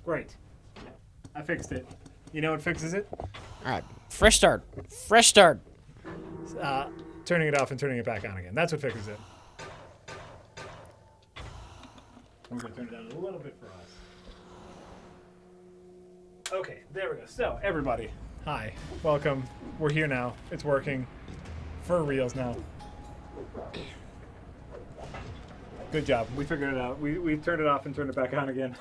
Great. I fixed it. You know what fixes it? All right. Fresh start. Fresh start. Turning it off and turning it back on again. That's what fixes it. I'm going to turn it down a little bit for us. Okay, there we go. So, everybody, hi. Welcome. We're here now. It's working. For reals now. Good job. We figured it out. We turned it off and turned it back on again.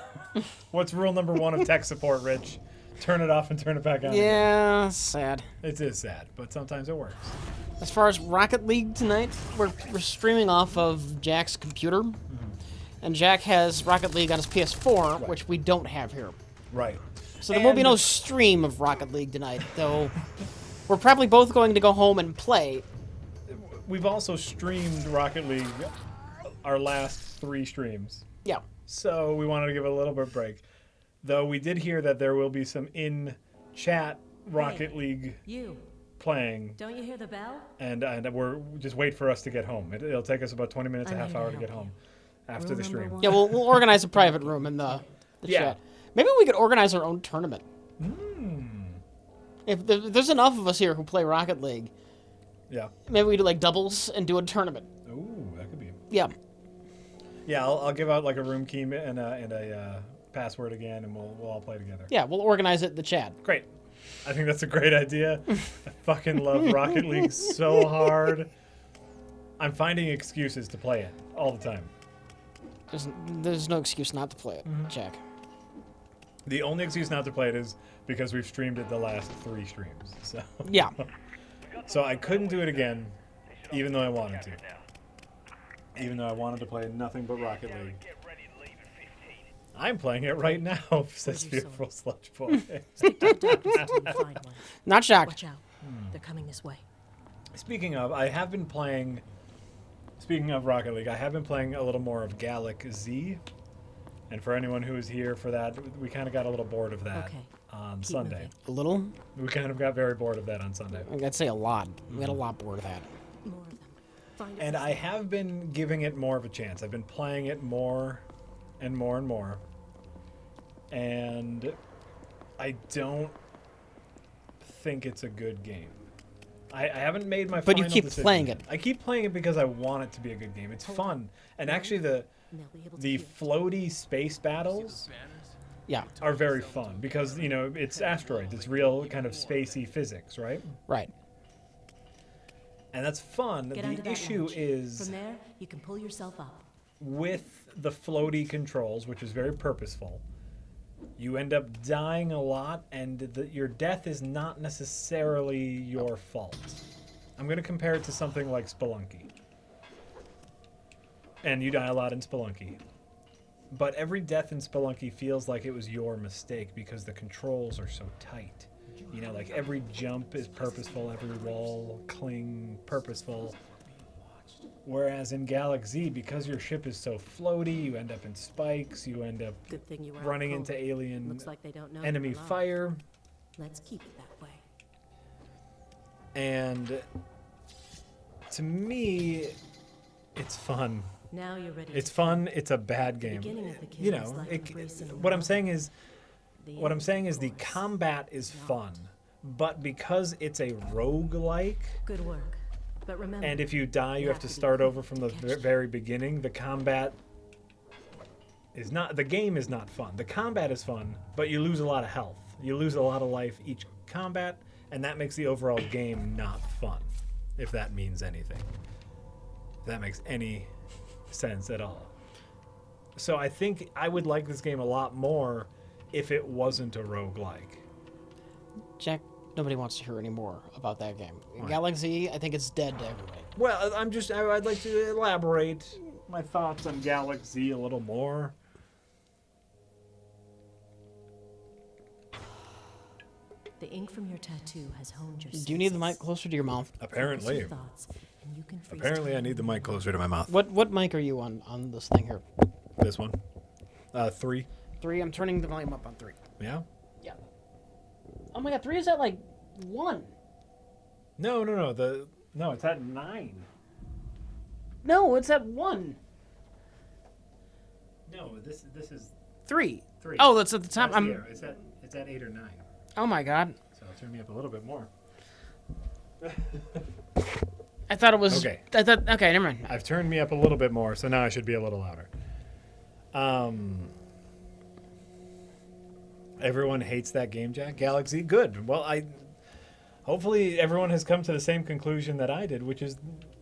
What's rule number 1 of tech support, Rich? Turn it off and turn it back on again. Yeah, sad. It is sad, but sometimes it works. As far as Rocket League tonight, we're streaming off of Jack's computer. And Jack has Rocket League on his PS4, Right. which we don't have here. Right. So there will be no stream of Rocket League tonight, though we're probably both going to go home and play. We've also streamed Rocket League our last 3 streams. Yeah. So we wanted to give it a little bit of break. Though we did hear that there will be some in-chat Rocket League You. playing. Don't you hear the bell? And we're just wait for us to get home. It'll take us about 20 minutes, a I'm half here to hour to get help home you. after Rule the number stream. 1. Yeah, we'll organize a private room in the Yeah. chat. Maybe we could organize our own tournament. If there's enough of us here who play Rocket League, Yeah. maybe we do like doubles and do a tournament. Ooh, that could be. Yeah. Yeah, I'll give out like a room key and a password again, and we'll all play together. Yeah, we'll organize it in the chat. Great. I think that's a great idea. I fucking love Rocket League so hard. I'm finding excuses to play it all the time. There's no excuse not to play it, Jack. The only excuse not to play it is because we've streamed it the last 3 streams. So Yeah. so I couldn't do it again, even though I wanted to. Even though I wanted to play nothing but Rocket League. I'm playing it right now, says Where's your Fearful Sludge Boy. Stick to the darkness until you find one. Not shocked. Watch out. They're coming this way. Speaking of, I have been playing... Speaking of Rocket League, I have been playing a little more of Galak-Z. And for anyone who was here for that, we kind of got a little bored of that Okay. on Keep Sunday. moving. A little? We kind of got very bored of that on Sunday. I'd say a lot. We had a lot bored of that. More of them. Find And I have been giving it more of a chance. I've been playing it more and more and more. And I don't think it's a good game. I haven't made my But you final keep decision playing yet. it. I keep playing it because I want it to be a good game. It's fun. And actually They'll be able to the hear. floaty space battles Yeah. are very fun because, you know, it's asteroids. It's real kind of spacey physics, right? Right. And that's fun. Get under The that issue ledge. is From there, you can pull yourself up. with the floaty controls, which is very purposeful, you end up dying a lot, and your death is not necessarily your fault. I'm going to compare it to something like Spelunky. And you die a lot in Spelunky. But every death in Spelunky feels like it was your mistake because the controls are so tight. You know, like every jump is purposeful, every wall cling purposeful. Whereas in Galak-Z, because your ship is so floaty, you end up in spikes, you end up Good thing you were running out into cold. alien Looks like they don't know enemy you're alive. fire. Let's keep it that way. And to me, it's fun. Now you're ready. It's to fun. It's a bad game. beginning of the You game is know, like embracing a what I'm world. saying is, The what I'm end, saying of is the course. combat is Not. fun, but because it's a roguelike, Good work. But remember, and if you die, you You have have to to be start quick over from to the catch them. very beginning. The combat is not. The game is not fun. The combat is fun, but you lose a lot of health. You lose a lot of life each combat, and that makes the overall game not fun. If that means anything. If that makes any sense at all. So I think I would like this game a lot more if it wasn't a roguelike. Jack, nobody wants to hear any more about that game. Galak-Z, I think it's dead to everybody. Well, I'd like to elaborate my thoughts on Galak-Z a little more. the ink from your tattoo has honed your senses. Do you need the mic closer to your mouth? Focus Apparently. your thoughts, and you can freeze Apparently I time. need the mic closer to my mouth. What mic are you on this thing here? This one. 3. 3. I'm turning the volume up on 3. Yeah? Yeah. Oh my god, 3 is at like 1. No, it's at 9. No, it's at 1. No, this is 3. 3. Oh, that's at the top. That's here. It's at 8 or 9. Oh my god. So it'll turn me up a little bit more. I thought it was. Okay. Okay, never mind. I've turned me up a little bit more, so now I should be a little louder. Everyone hates that game, Jack. Galak-Z, good. Well, hopefully everyone has come to the same conclusion that I did, which is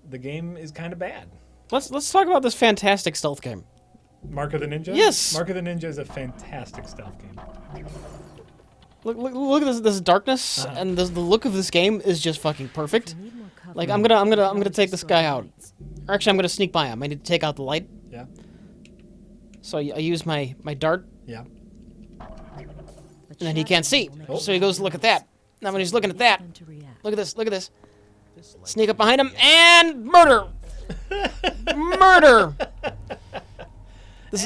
the game is kind of bad. Let's talk about this fantastic stealth game. Mark of the Ninja? Yes. Mark of the Ninja is a fantastic stealth game. Look at this darkness, and the look of this game is just fucking perfect. Like I'm gonna take this guy out. Or actually, I'm gonna sneak by him. I need to take out the light. Yeah. So I use my dart, Yeah. and then he can't see. So he goes to look at that. Now when he's looking at that, look at this. Look at this. Sneak up behind him and murder. Murder.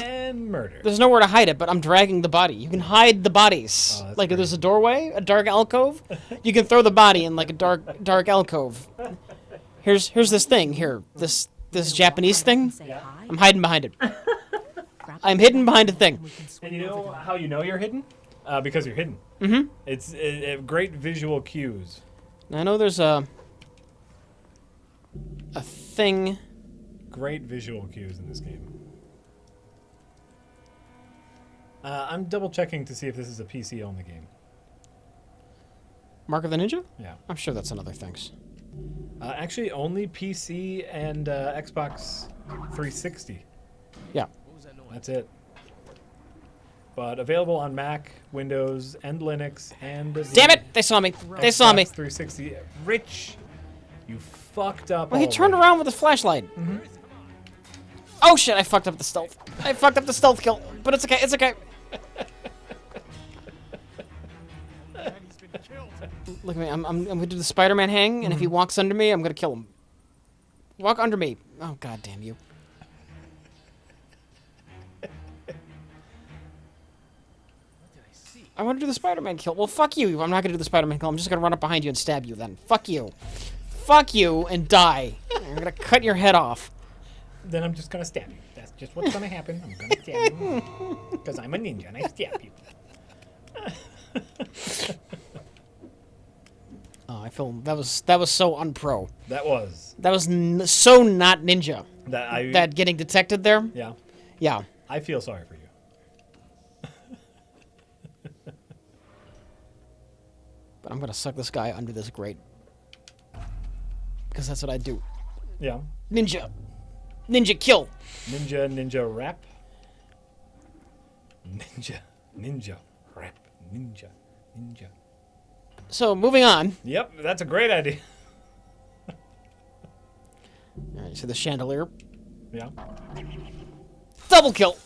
And murder. There's nowhere to hide it, but I'm dragging the body. You can hide the bodies. Oh, that's Like if great. there's a doorway, a dark alcove, you can throw the body in like a dark alcove. Here's this thing here. This Japanese thing. I'm hiding behind it. I'm hidden behind a thing. And you know how you know you're hidden? Because you're hidden. Mm-hmm. It's great visual cues. I know there's a thing. Great visual cues in this game. I'm double checking to see if this is a PC only game. Mark of the Ninja? Yeah. I'm sure that's another things. Actually, only PC and Xbox 360. Yeah. That's it. But available on Mac, Windows, and Linux, and Damn it! They saw me. They saw me. Xbox 360. Rich, you fucked up. Well, he turned already. around with his flashlight. Oh shit! I fucked up the stealth. I fucked up the stealth kill, but it's okay. It's okay. Look at me. I'm gonna do the Spider-Man hang, and if he walks under me, I'm gonna kill him. Walk under me. Oh god damn you. I want to do the Spider-Man kill. Well, fuck you. I'm not gonna do the Spider-Man kill. I'm just gonna run up behind you and stab you. Then fuck you. Fuck you and die. I'm gonna cut your head off. Then I'm just gonna stab you. That's just what's gonna happen. I'm gonna stab you because I'm a ninja and I stab you. Oh, I feel that was so unpro. That was That was so not ninja. that. That getting detected there. Yeah, Yeah. I feel sorry for you. But I'm gonna suck this guy under this grate. Because that's what I do. Yeah, Ninja. Ninja kill. ninja rap. Ninja rap. Ninja. So moving on. Yep, that's a great idea. Alright, so the chandelier. Yeah. Double kill.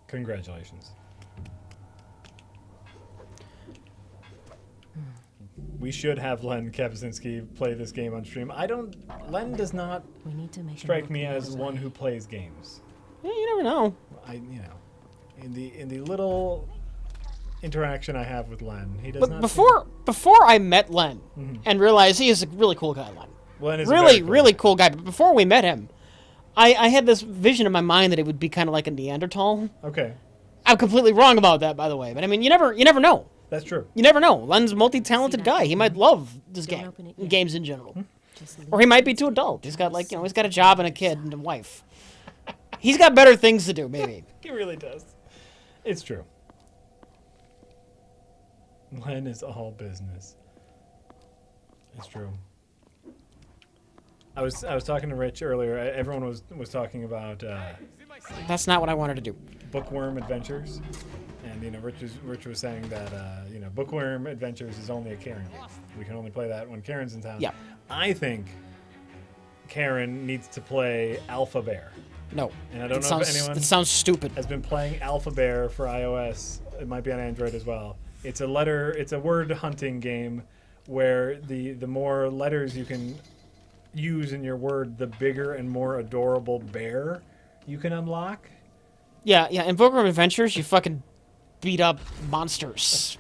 Congratulations. We should have Len Kapczynski play this game on stream. Len does not We need to make strike me as one who plays games. Yeah, you never know. In the little interaction I have with Len, he does But not. before I met Len and realized he is a really cool guy, Len. Len is a Really, very cool really guy. cool guy. But before we met him, I had this vision in my mind that it would be kind of like a Neanderthal. Okay, I'm completely wrong about that, by the way. But I mean, you never know. that's true. You never know. Len's a multi-talented guy. He might love this Don't game, open it and yet. games in general. Just leave Or he might be too adult. He's got he's got a job and a kid and a wife. He's got better things to do, maybe. He really does. It's true. Len is all business. It's true. I was talking to Rich earlier. Everyone was talking about That's not what I wanted to do. Bookworm Adventures, and Rich was saying that Bookworm Adventures is only a Karen game. We can only play that when Karen's in town. Yeah. I think Karen needs to play Alpha Bear. No. And I don't know sounds, if anyone That sounds stupid. has been playing Alpha Bear for iOS. It might be on Android as well. It's a word hunting game where the more letters you can use in your word, the bigger and more adorable bear you can unlock. Yeah. In Bookworm Adventures, you fucking beat up monsters.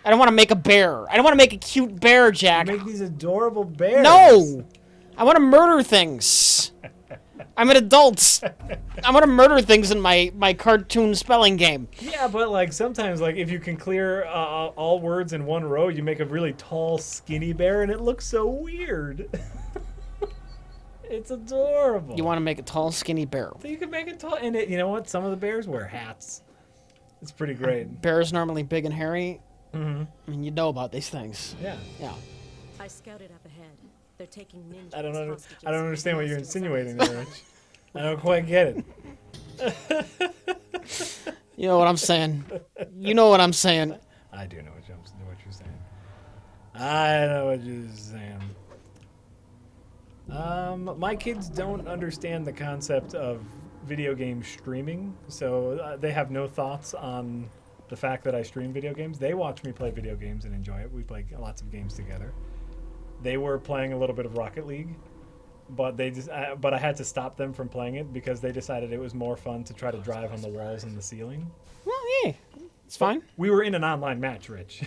I don't want to make a bear. I don't want to make a cute bear, Jack. Make these adorable bears. No! I want to murder things. I'm an adult. I'm gonna murder things in my cartoon spelling game. Yeah, but like sometimes, like if you can clear all words in one row, you make a really tall, skinny bear, and it looks so weird. It's adorable. You want to make a tall, skinny bear. So you can make it tall, and you know what? Some of the bears wear hats. It's pretty great. Bears normally big and hairy. Mm-hmm. I mean, you know about these things. Yeah. Yeah. I scouted up ahead. They're taking ninjas. I don't hostages understand what you're and insinuating there, Rich. I don't quite get it. You know what I'm saying. You know what I'm saying. I do know what you're saying. I know what you're saying. My kids don't understand the concept of video game streaming, so they have no thoughts on the fact that I stream video games. They watch me play video games and enjoy it. We play lots of games together. They were playing a little bit of Rocket League, but I had to stop them from playing it because they decided it was more fun to try to drive on the walls and the ceiling. Well, yeah, it's fine. We were in an online match, Rich.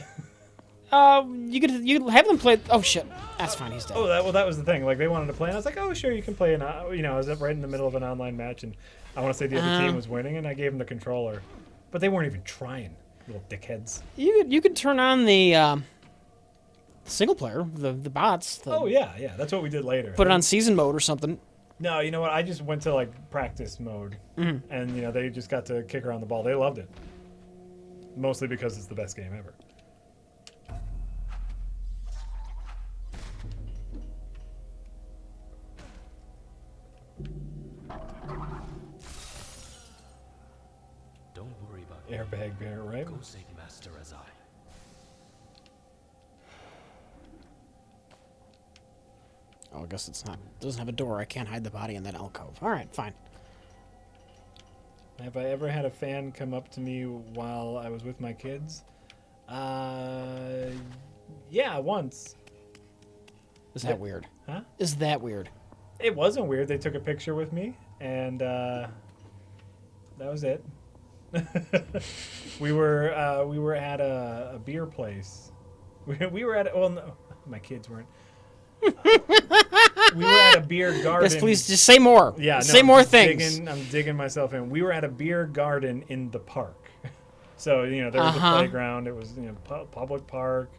You could have them play. Oh shit, that's fine. He's dead. Oh, that was the thing. Like they wanted to play, and I was like, "Oh, sure, you can play." I was right in the middle of an online match, and I want to say the other team was winning, and I gave them the controller, but they weren't even trying. Little dickheads. You could turn on the single player, the bots. Oh yeah, that's what we did later. Put it on season mode or something. No, you know what? I just went to like practice mode, and they just got to kick around the ball. They loved it, mostly because it's the best game ever. Don't worry about it. Airbag bear, right? Go save Master as I. Oh, I guess it's not. It doesn't have a door. I can't hide the body in that alcove. All right, fine. Have I ever had a fan come up to me while I was with my kids? Yeah, once. Is that weird? Huh? Is that weird? It wasn't weird. They took a picture with me, and that was it. we were at a beer place. We were at no, my kids weren't. We were at a beer garden. Yes, please, just say more. Yeah, no, say more things. I'm digging myself in. We were at a beer garden in the park. So, there was a playground. It was, public park.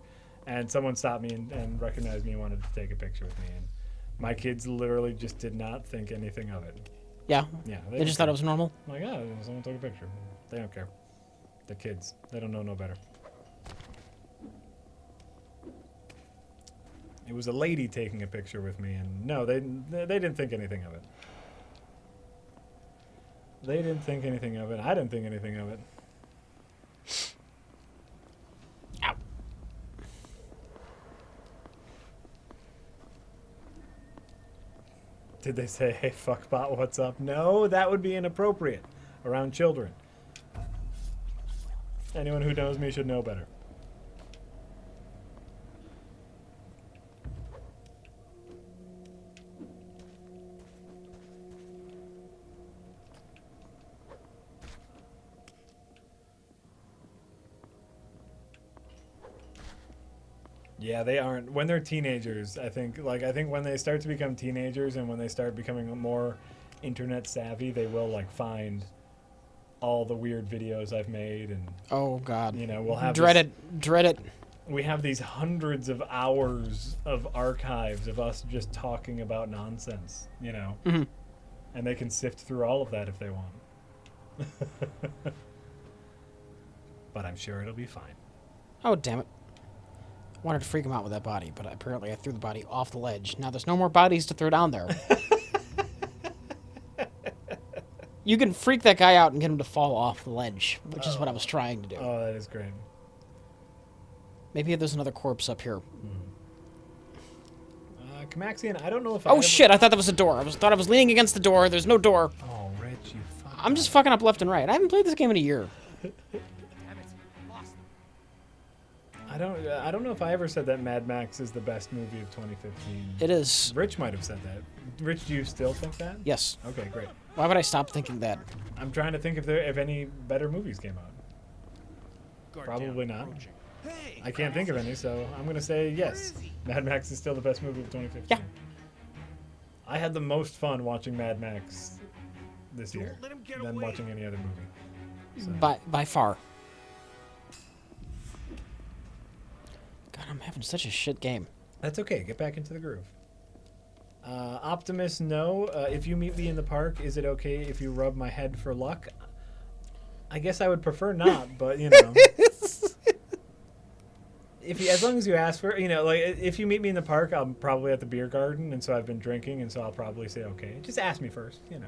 And someone stopped me and recognized me and wanted to take a picture with me. And my kids literally just did not think anything of it. Yeah? Yeah. They just thought it was normal? I'm like, oh, someone took a picture. They don't care. They're kids. They don't know no better. It was a lady taking a picture with me, and no, they didn't think anything of it. They didn't think anything of it. I didn't think anything of it. Ow. Did they say, hey, fuckbot, what's up? No, that would be inappropriate around children. Anyone who knows me should know better. Yeah, they aren't. When they're teenagers, I think when they start to become teenagers and when they start becoming more internet savvy, they will find all the weird videos I've made, and oh god, we'll have dread it. We have these hundreds of hours of archives of us just talking about nonsense, Mm-hmm. And they can sift through all of that if they want. But I'm sure it'll be fine. Oh damn it. Wanted to freak him out with that body, but apparently I threw the body off the ledge. Now there's no more bodies to throw down there. You can freak that guy out and get him to fall off the ledge, which is what I was trying to do. Oh, that is great. Maybe there's another corpse up here. Kamaxian, I don't know if Oh shit, I thought that was a door. I was leaning against the door. There's no door. Oh, Rich, you fuck. I'm just fucking up left and right. I haven't played this game in a year. I don't know if I ever said that Mad Max is the best movie of 2015. It is. Rich might have said that. Rich, do you still think that? Yes. Okay, great. Why would I stop thinking that? I'm trying to think if any better movies came out. Probably not. I can't think of any, so I'm going to say yes. Mad Max is still the best movie of 2015. Yeah. I had the most fun watching Mad Max this year let him get than away. watching any other movie. So. By far. God, I'm having such a shit game. That's okay. Get back into the groove. Optimus, no. If you meet me in the park, is it okay if you rub my head for luck? I guess I would prefer not, but you know. As long as you ask for, you know, like if you meet me in the park, I'm probably at the beer garden, and so I've been drinking, and so I'll probably say okay. Just ask me first, you know.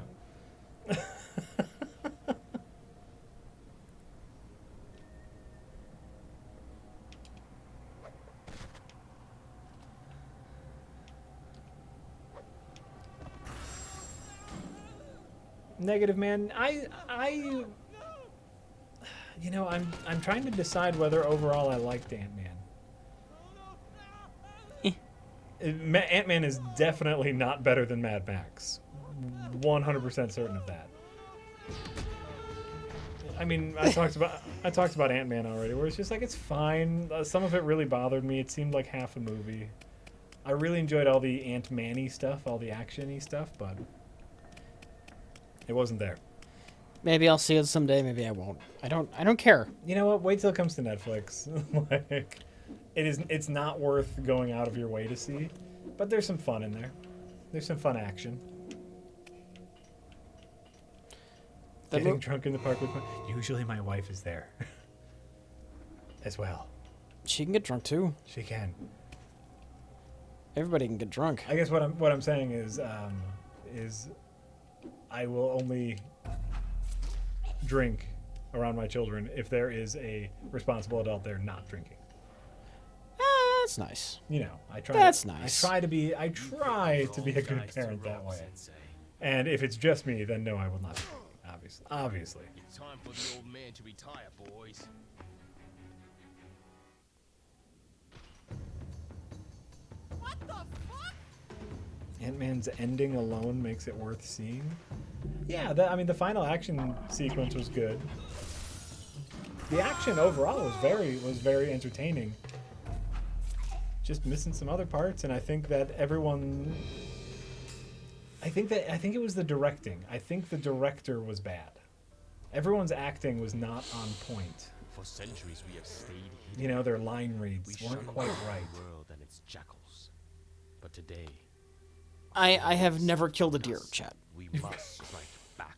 Negative man, you know, I'm trying to decide whether overall I liked Ant-Man. Ant-Man is definitely not better than Mad Max. 100% certain of that. I mean, I talked about Ant-Man already, where it's just like it's fine. Some of it really bothered me. It seemed like half a movie. I really enjoyed all the Ant-Man-y stuff, all the action-y stuff, but it wasn't there. Maybe I'll see it someday. Maybe I won't. I don't care. You know what? Wait till it comes to Netflix. Like, it's not worth going out of your way to see, but there's some fun in there. There's some fun action. Getting drunk in the park with usually my wife is there as well. She can get drunk too. She can. Everybody can get drunk. I guess what I'm saying is I will only drink around my children if there is a responsible adult there not drinking. That's nice. You know, I try. That's nice. I try to be a good parent that way. And if it's just me, then no, I will not. Obviously. It's time for the old man to retire, boys. Ant-Man's ending alone makes it worth seeing. Yeah, I mean, the final action sequence was good. The action overall was very entertaining. Just missing some other parts, and I think that everyone. I think it was the directing. I think the director was bad. Everyone's acting was not on point. For centuries we have stayed hidden. You know, their line reads weren't quite right. The world and its jackals. But today, I have never killed a deer, chat. we must strike back.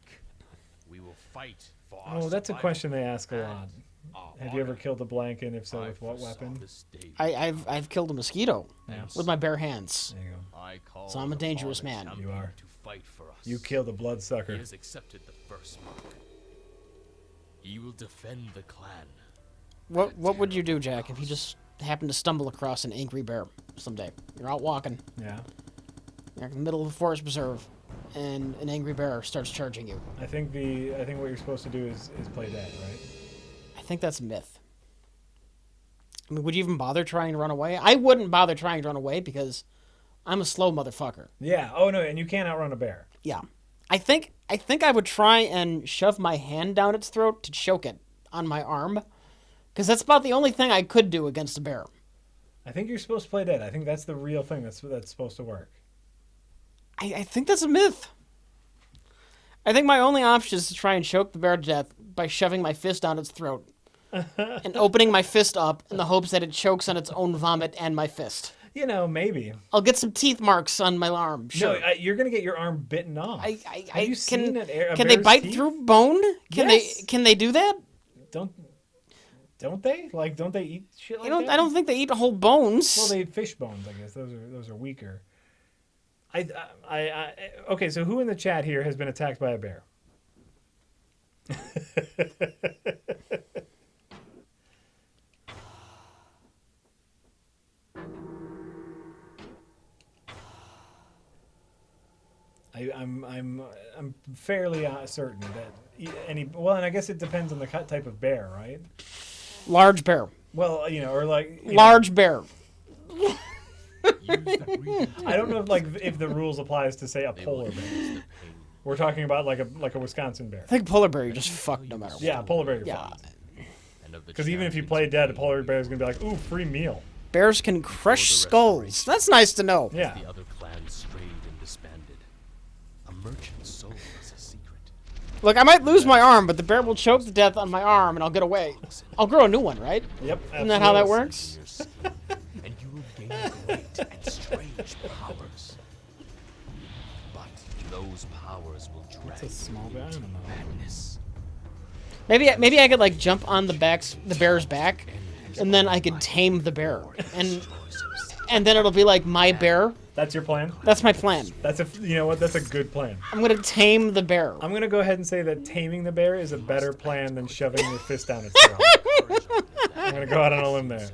We will fight for our Oh, that's a survival question they ask a lot. and our Have you ever honor. killed a blank, and if so, I with what foresaw weapon? this day. I've killed a mosquito Yeah. with my bare hands. There you go. I call So I'm a upon dangerous man. champion You are. To fight for us. You killed a He bloodsucker. has accepted the first mark. He will defend the clan. What would you do, Jack, if you just happened to stumble across an angry bear someday? You're out walking, Yeah. you're in the middle of a forest preserve, and an angry bear starts charging you. I think what you're supposed to do is play dead, right? I think that's a myth. I mean, would you even bother trying to run away? I wouldn't bother trying to run away because I'm a slow motherfucker. Yeah. Oh no, and you can't outrun a bear. Yeah. I think I would try and shove my hand down its throat to choke it on my arm, because that's about the only thing I could do against a bear. I think you're supposed to play dead. I think that's the real thing that's supposed to work. I think that's a myth. I think my only option is to try and choke the bear to death by shoving my fist down its throat and opening my fist up in the hopes that it chokes on its own vomit and my fist. You know, maybe. I'll get some teeth marks on my arm. Sure. No, you're gonna get your arm bitten off. Have you seen a can they bear's bite teeth? through bone? Yes. Can they do that? Don't they? Like, don't they eat shit like that? I don't think they eat whole bones. Well, they eat fish bones, I guess. Those are weaker. Okay, so who in the chat here has been attacked by a bear? I'm fairly certain that well, and I guess it depends on the type of bear, right? Large bear. Well, you know, or like Large bear. I don't know if the rules applies to say a polar bear. We're talking about like a Wisconsin bear. I think polar bear, you're just fucked no matter what. Yeah, polar bear. Yeah. Because even if you play dead, a polar bear is gonna be like, ooh, free meal. Bears can crush skulls. That's nice to know. Yeah. The other clans strayed and disbanded. A merchant's soul is a secret. Look, I might lose my arm, but the bear will choke to death on my arm, and I'll get away. I'll grow a new one, right? Yep. Isn't that how that absolutely. works? And you will gain great and strange powers. But those powers will drag It's a small guy. I don't know. madness. Maybe I could like jump on the bear's back, and then I could tame the bear, and then it'll be like my bear. That's your plan. That's my plan. That's a. You know what? That's a good plan. I'm gonna tame the bear. I'm gonna go ahead and say that taming the bear is a better plan than shoving your fist down its throat. I'm gonna go out on a limb there.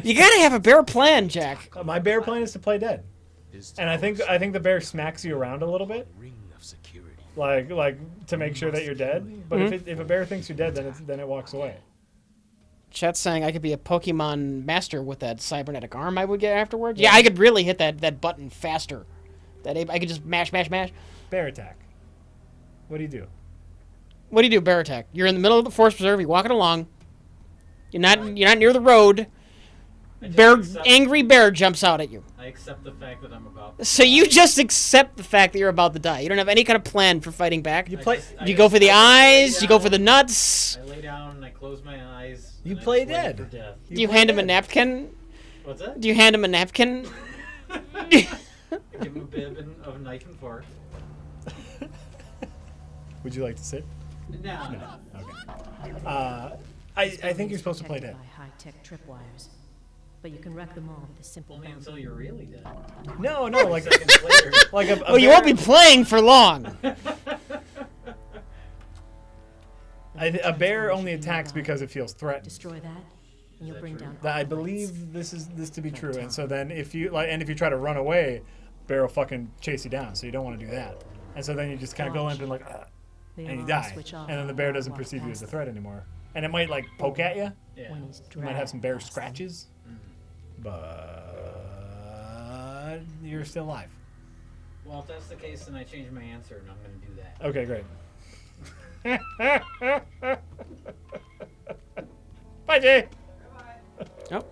You gotta have a bear plan, Jack. My bear plan is to play dead, His and I think the bear smacks you around a little bit, ring of security. like to make sure that you're dead. But if a bear thinks you're dead, then it walks away. Chat's saying I could be a Pokemon master with that cybernetic arm I would get afterwards. Yeah, I could really hit that button faster. I could just mash. Bear attack. What do you do? What do you do, bear attack? You're in the middle of the forest preserve. You're walking along. You're not near the road. Angry bear jumps out at you. I accept the fact that I'm about to So you just accept the fact that you're about to die. You don't have any kind of plan for fighting back. You play. You go for the eyes. You go for the nuts. I lay down and I close my eyes. You and I play just wait dead. for death. Do you play hand him a dead. napkin? What's that? Do you hand him a napkin? Give him a bib and of a knife and fork. Would you like to sit? No. Okay. I think you're supposed to play dead. By high-tech tripwires, but you can wreck them all with a simple Only bounce. until you're really dead. No, like Seconds later. like a Well, you won't be playing for long. a bear only attacks because it feels threatened. Destroy that, and you'll bring down. I believe this to be true, and so then if you try to run away, bear will fucking chase you down. So you don't want to do that. And so then you just kind of go in and like, and you die, and then the bear doesn't perceive you as a threat anymore. And it might like poke at you. Yeah. When he's You might have some bear dragged past them. scratches, but you're still alive. Well, if that's the case, then I change my answer and I'm going to do that. Okay, great. Bye, Jay. Nope.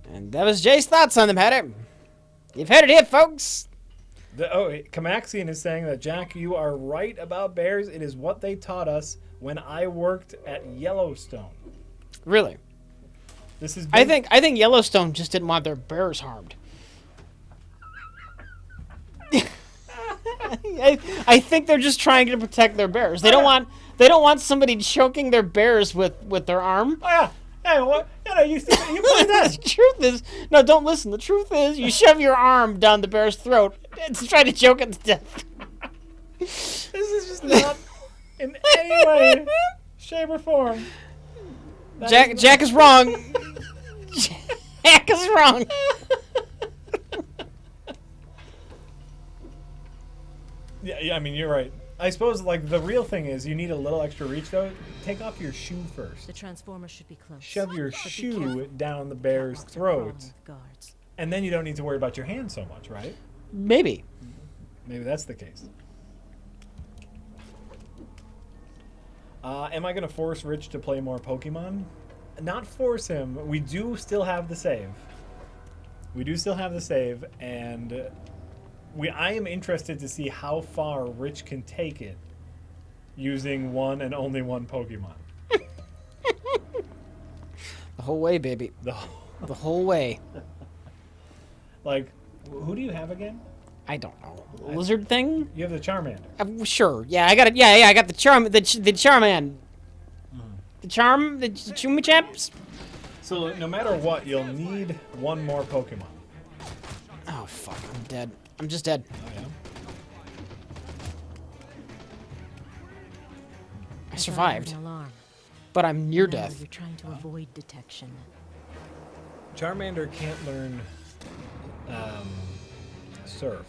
And that was Jay's thoughts on the matter. You've heard it here, folks. Kamaxian is saying that, Jack, you are right about bears. It is what they taught us when I worked at Yellowstone. Really? This is. I think Yellowstone just didn't want their bears harmed. I think they're just trying to protect their bears. They don't want somebody choking their bears with their arm. Oh yeah. Hey, what? You play that. The truth is, no, don't listen. The truth is, you shove your arm down the bear's throat to try to choke it to death. This is just not in any way, shape, or form. Jack is wrong. Jack is wrong. Yeah, I mean, you're right. I suppose, like, the real thing is you need a little extra reach, though. Take off your shoe first. The transformer should be close. Shove your But be shoe careful. down the bear's Catwalks are crawling throat, with guards. and then you don't need to worry about your hands so much, right? Maybe. Maybe that's the case. Am I going to force Rich to play more Pokemon? Not force him. We do still have the save. And I am interested to see how far Rich can take it using one and only one Pokemon. The whole way, baby. The The whole way. Like, who do you have again? I don't know. Lizard thing? You have the Charmander. Sure. Yeah, I got it. Yeah, I got the Charman. The Chumichaps? So no matter what, you'll need one more Pokemon. Oh, fuck. I'm dead. I'm just dead. Oh, yeah? I I survived, thought I heard an alarm. but I'm near Now death. You're trying to avoid detection. Charmander can't learn Surf.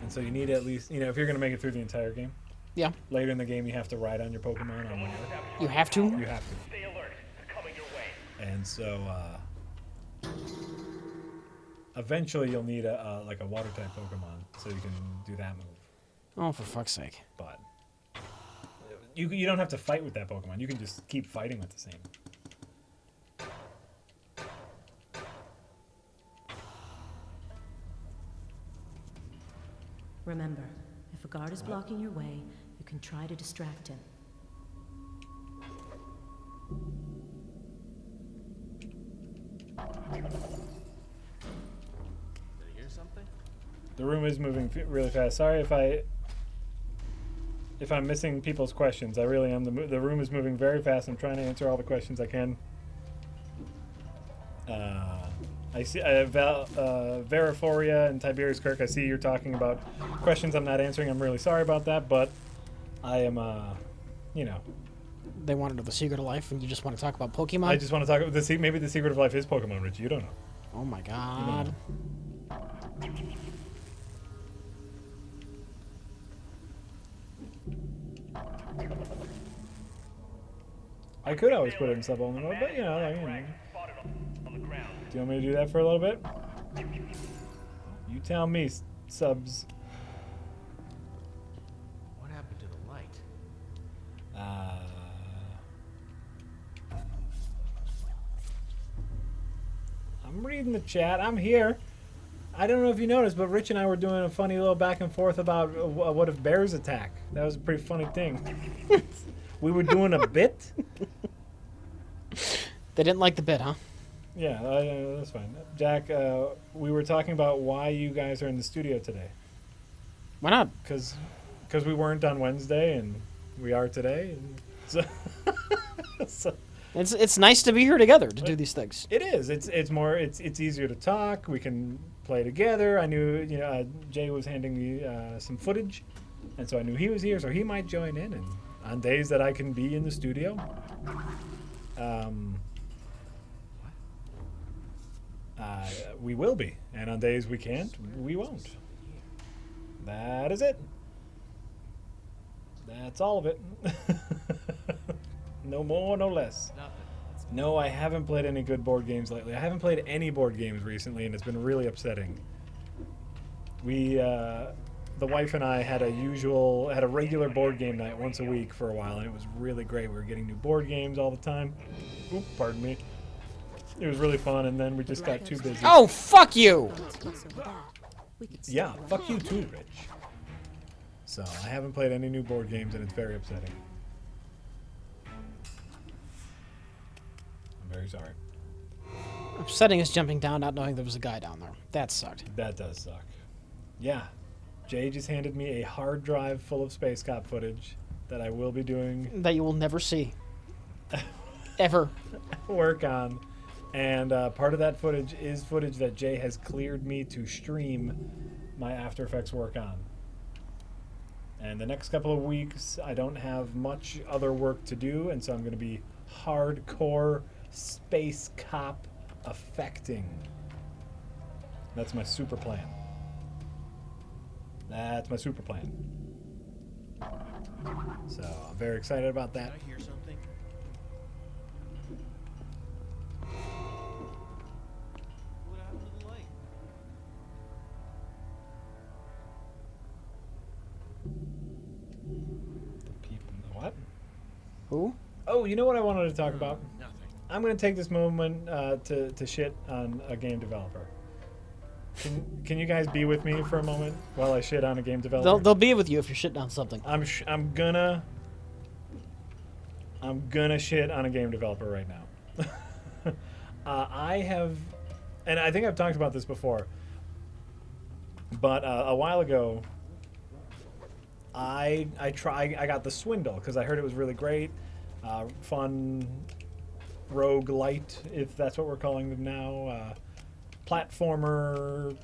And so you need at least, if you're going to make it through the entire game, Yeah. later in the game you have to ride on your Pokemon on whatever. You have to? You have to. And so eventually you'll need a water type Pokemon so you can do that move. Oh, for fuck's sake. But you don't have to fight with that Pokemon. You can just keep fighting with the same. Remember, if a guard is blocking your way, you can try to distract him. Did I hear something? The room is moving really fast. Sorry if I'm missing people's questions. I really am. The room is moving very fast. I'm trying to answer all the questions I can. I see Veriforia and Tiberius Kirk. I see you're talking about questions I'm not answering. I'm really sorry about that, but I am, you know. They want to know the secret of life, and you just want to talk about Pokemon? I just want to talk about maybe the secret of life is Pokemon, Rich. You don't know. Oh my god. I could always put it in subliminal mode, but you know, do you want me to do that for a little bit? You tell me, subs. What happened to the light? I'm reading the chat. I'm here. I don't know if you noticed, but Rich and I were doing a funny little back and forth about what if bears attack. That was a pretty funny thing. We were doing a bit. They didn't like the bit, huh? Yeah, that's fine. Jack, we were talking about why you guys are in the studio today. Why not? Because we weren't on Wednesday, and we are today. And so It's nice to be here together to do these things. it is. It's easier to talk. We can play together. I knew Jay was handing me some footage, and so I knew he was here, so he might join in. And on days that I can be in the studio, we will be, and on days we can't, we won't. That is it. That's all of it. No more, no less. No, I haven't played any good board games lately. I haven't played any board games recently, and it's been really upsetting. We, the wife and I had a regular board game night once a week for a while, and it was really great. We were getting new board games all the time. Oop, pardon me. It was really fun, and then we just got too busy. Oh, fuck you! Yeah, fuck you too, Rich. So, I haven't played any new board games, and it's very upsetting. I'm very sorry. Upsetting is jumping down, not knowing there was a guy down there. That sucked. That does suck. Yeah. Jay just handed me a hard drive full of Space Cop footage that I will be doing That you will never see. Ever. work on. And part of that footage is footage that Jay has cleared me to stream my After Effects work on. And the next couple of weeks, I don't have much other work to do, and so I'm going to be hardcore Space Cop affecting. That's my super plan. That's my super plan. So I'm very excited about that. Did I hear something? What happened to the light? The people, what? Who? Oh, you know what I wanted to talk about? Nothing. I'm going to take this moment to shit on a game developer. Can you guys be with me for a moment while I shit on a game developer? They'll be with you if you're shitting on something. I'm gonna shit on a game developer right now. I have, and I think I've talked about this before, but a while ago, I got the Swindle because I heard it was really great, fun, roguelite, if that's what we're calling them now. Platformer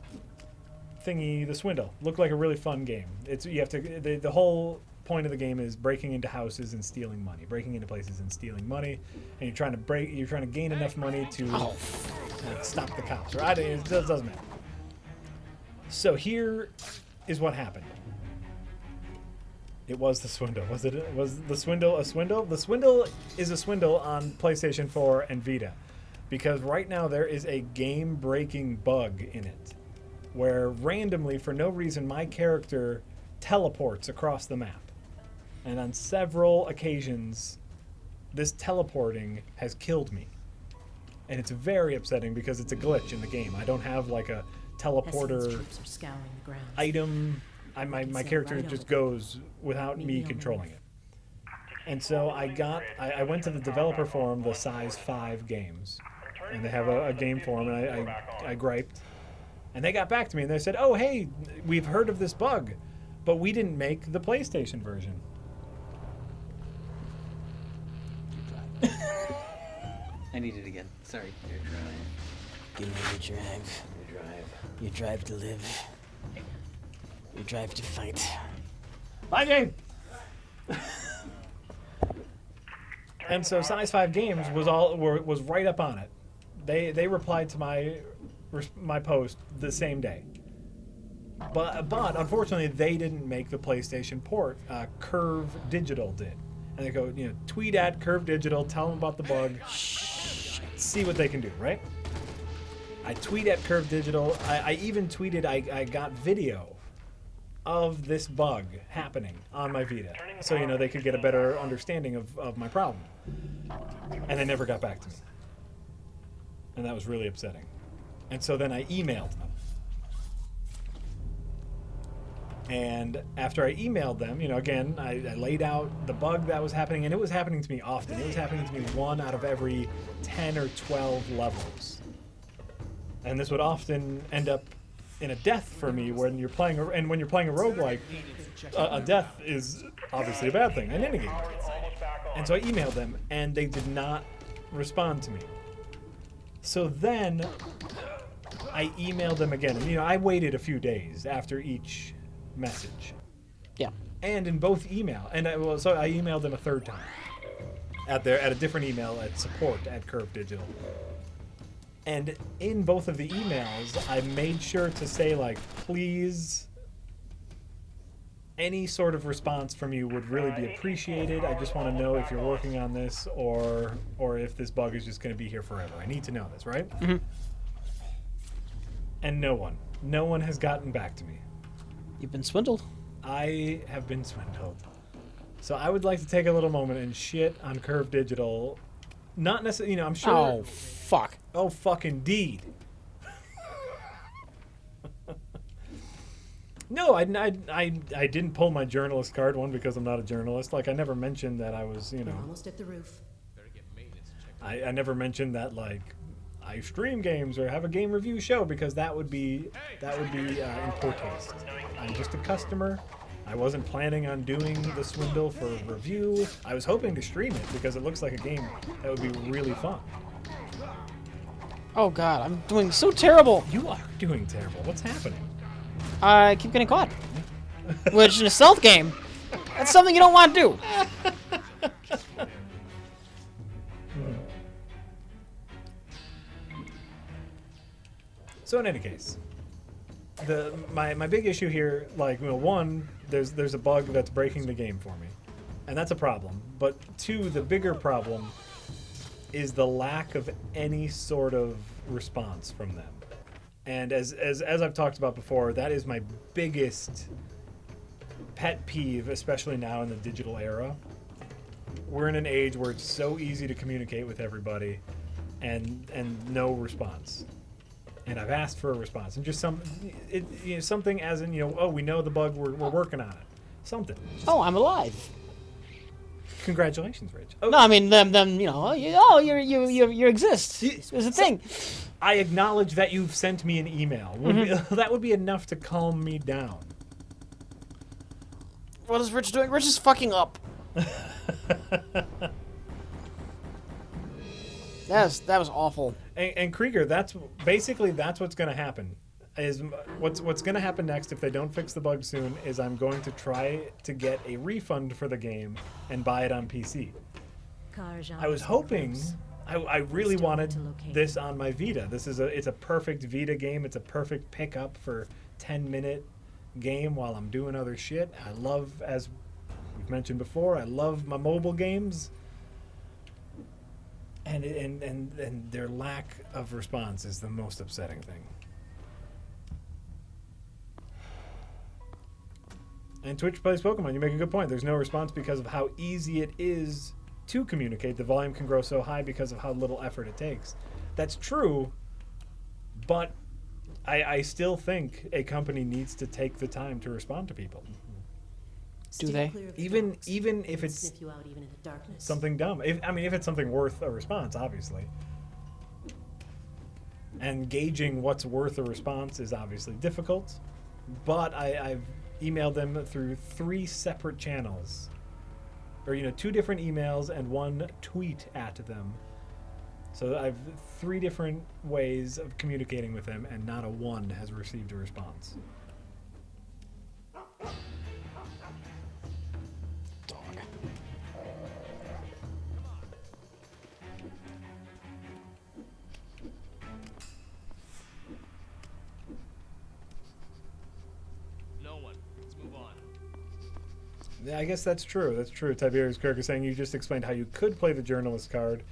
thingy, the Swindle. Looked like a really fun game. The whole point of the game is breaking into houses and stealing money, breaking into places and stealing money, and you're trying to gain enough money to stop the cops. Or it doesn't matter. So here is what happened. It was the Swindle. Was the Swindle a swindle? The Swindle is a swindle on PlayStation 4 and Vita. Because right now there is a game-breaking bug in it where randomly, for no reason, my character teleports across the map. And on several occasions, this teleporting has killed me. And it's very upsetting because it's a glitch in the game. I don't have like a Hessian's teleporter troops are scouring the grounds. item my character just goes without me controlling it. And so I went to the developer forum, the Size 5 Games, and they have a game forum, and I griped. And they got back to me, and they said, oh, hey, we've heard of this bug, but we didn't make the PlayStation version. I need it again. Sorry. Give me your drive. Your drive to live. Your drive to fight. My game! And so Size 5 Games was right up on it. They replied to my post the same day. But unfortunately, they didn't make the PlayStation port. Curve Digital did. And they go, tweet at Curve Digital, tell them about the bug, see what they can do, right? I tweet at Curve Digital. I even tweeted I got video of this bug happening on my Vita, so they could get a better understanding of my problem. And they never got back to me, and that was really upsetting. And so then I emailed them, and after I emailed them, again, I laid out the bug that was happening, and it was happening to me often. It was happening to me 1 out of every 10 or 12 levels, and this would often end up in a death for me when you're playing a roguelike, a death is obviously a bad thing in any game. And so I emailed them, and they did not respond to me. So then I emailed them again, and I waited a few days after each message. Yeah. And in both email, so I emailed them a third time at a different email at support@Curve Digital. And in both of the emails, I made sure to say, please, any sort of response from you would really be appreciated. I just want to know if you're working on this or if this bug is just going to be here forever. I need to know this, right? Mm-hmm. And no one has gotten back to me. You've been swindled. I have been swindled. So I would like to take a little moment and shit on Curve Digital. Not necessarily, I'm sure. Oh, fuck. Oh, fuck indeed. No, I didn't pull my journalist card, one, because I'm not a journalist. I never mentioned that I was, We're almost at the roof. I never mentioned that, I stream games or have a game review show, because that would be in poor taste. I'm just a customer. I wasn't planning on doing the swindle for review. I was hoping to stream it because it looks like a game that would be really fun. Oh, God, I'm doing so terrible. You are doing terrible. What's happening? I keep getting caught. Which, in a stealth game, that's something you don't want to do. So in any case, my big issue here, one, there's a bug that's breaking the game for me, and that's a problem. But 2, the bigger problem is the lack of any sort of response from them. And as I've talked about before, that is my biggest pet peeve, especially now in the digital era. We're in an age where it's so easy to communicate with everybody, and no response. And I've asked for a response, and just something as in, oh, we know the bug, we're working on it. Something. Oh, I'm alive. Congratulations, Rich. Oh, No, I mean them. You exist. There's a thing. I acknowledge that you've sent me an email. That would be enough to calm me down. What is Rich doing? Rich is fucking up. That was awful. And Krieger, that's what's going to happen. What's going to happen next if they don't fix the bug soon is I'm going to try to get a refund for the game and buy it on PC. I was hoping, I really wanted this on my Vita. It's a perfect Vita game. It's a perfect pickup for 10-minute game while I'm doing other shit. I love, as we've mentioned before, I love my mobile games. And their lack of response is the most upsetting thing. And Twitch plays Pokemon. You make a good point. There's no response because of how easy it is to communicate. The volume can grow so high because of how little effort it takes. That's true, but I still think a company needs to take the time to respond to people. Do Steer they? clear of the Even dogs. even They if can it's sniff you out even in the darkness. something dumb. If it's something worth a response, obviously. And gauging what's worth a response is obviously difficult, but I've emailed them through 3 separate channels. Or, 2 different emails and 1 tweet at them. So I've 3 different ways of communicating with them, and not a one has received a response. No one. Let's move on. Yeah, I guess that's true. That's true. Tiberius Kirk is saying you just explained how you could play the journalist card.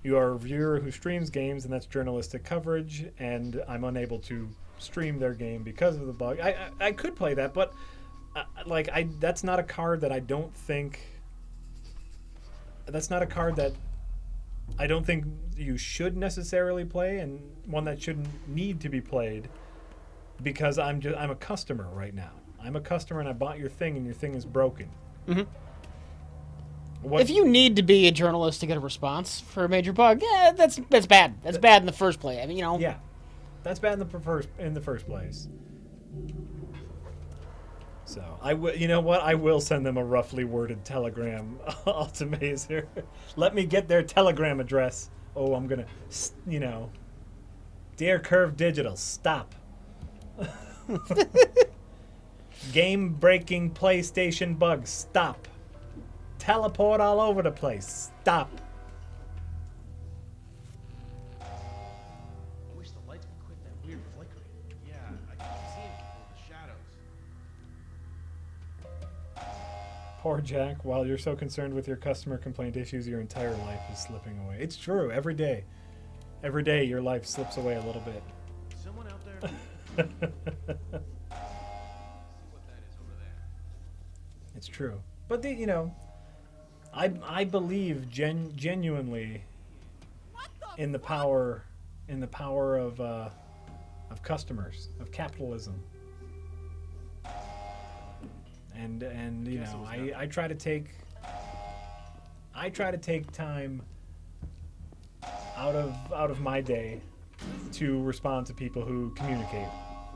You are a viewer who streams games, and that's journalistic coverage, and I'm unable to stream their game because of the bug. I could play that, but that's not a card that I don't think. That's not a card that I don't think you should necessarily play, and one that shouldn't need to be played, because I'm a customer right now. I'm a customer, and I bought your thing, and your thing is broken. Mhm. What, If you need to be a journalist to get a response for a major bug, yeah, that's bad. That's bad in the first place. I mean, yeah, that's bad in the first place. So you know what? I will send them a roughly worded telegram ultimatum. Let me get their telegram address. Oh, I'm gonna, Dear Curve Digital, stop. Game breaking PlayStation bug, stop. Teleport all over the place, stop. I wish the lights would quit that weird flickering. Yeah, I keep seeing people in the shadows. Poor Jack, while you're so concerned with your customer complaint issues, your entire life is slipping away. It's true, every day. Every day your life slips away a little bit. Someone out there? See what that is over there. It's true. But I believe genuinely in the power of customers, of capitalism. And I try to take time out of my day to respond to people who communicate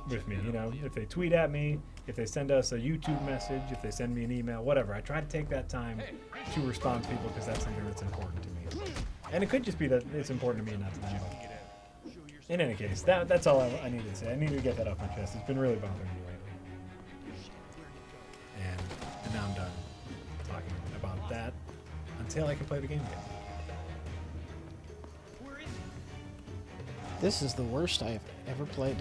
with me. If they tweet at me, if they send us a YouTube message, if they send me an email, whatever. I try to take that time to respond to people because that's something that's important to me. And it could just be that it's important to me and not to them. But in any case, that's all I needed to say. I needed to get that off my chest. It's been really bothering me lately. And now I'm done talking about that until I can play the game again. this is the worst I have ever played.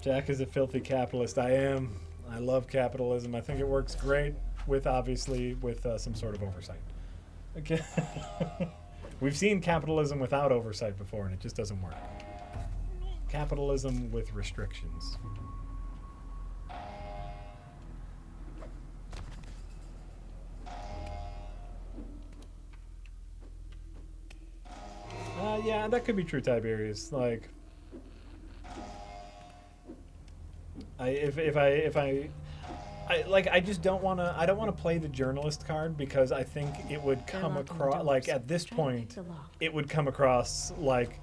Jack is a filthy capitalist. I am. I love capitalism. I think it works great with some sort of oversight. Okay. We've seen capitalism without oversight before, and it just doesn't work. Capitalism with restrictions. Yeah, that could be true, Tiberius. Like, I just don't want to. I don't want to play the journalist card because I think it would come across like at this point, it would come across like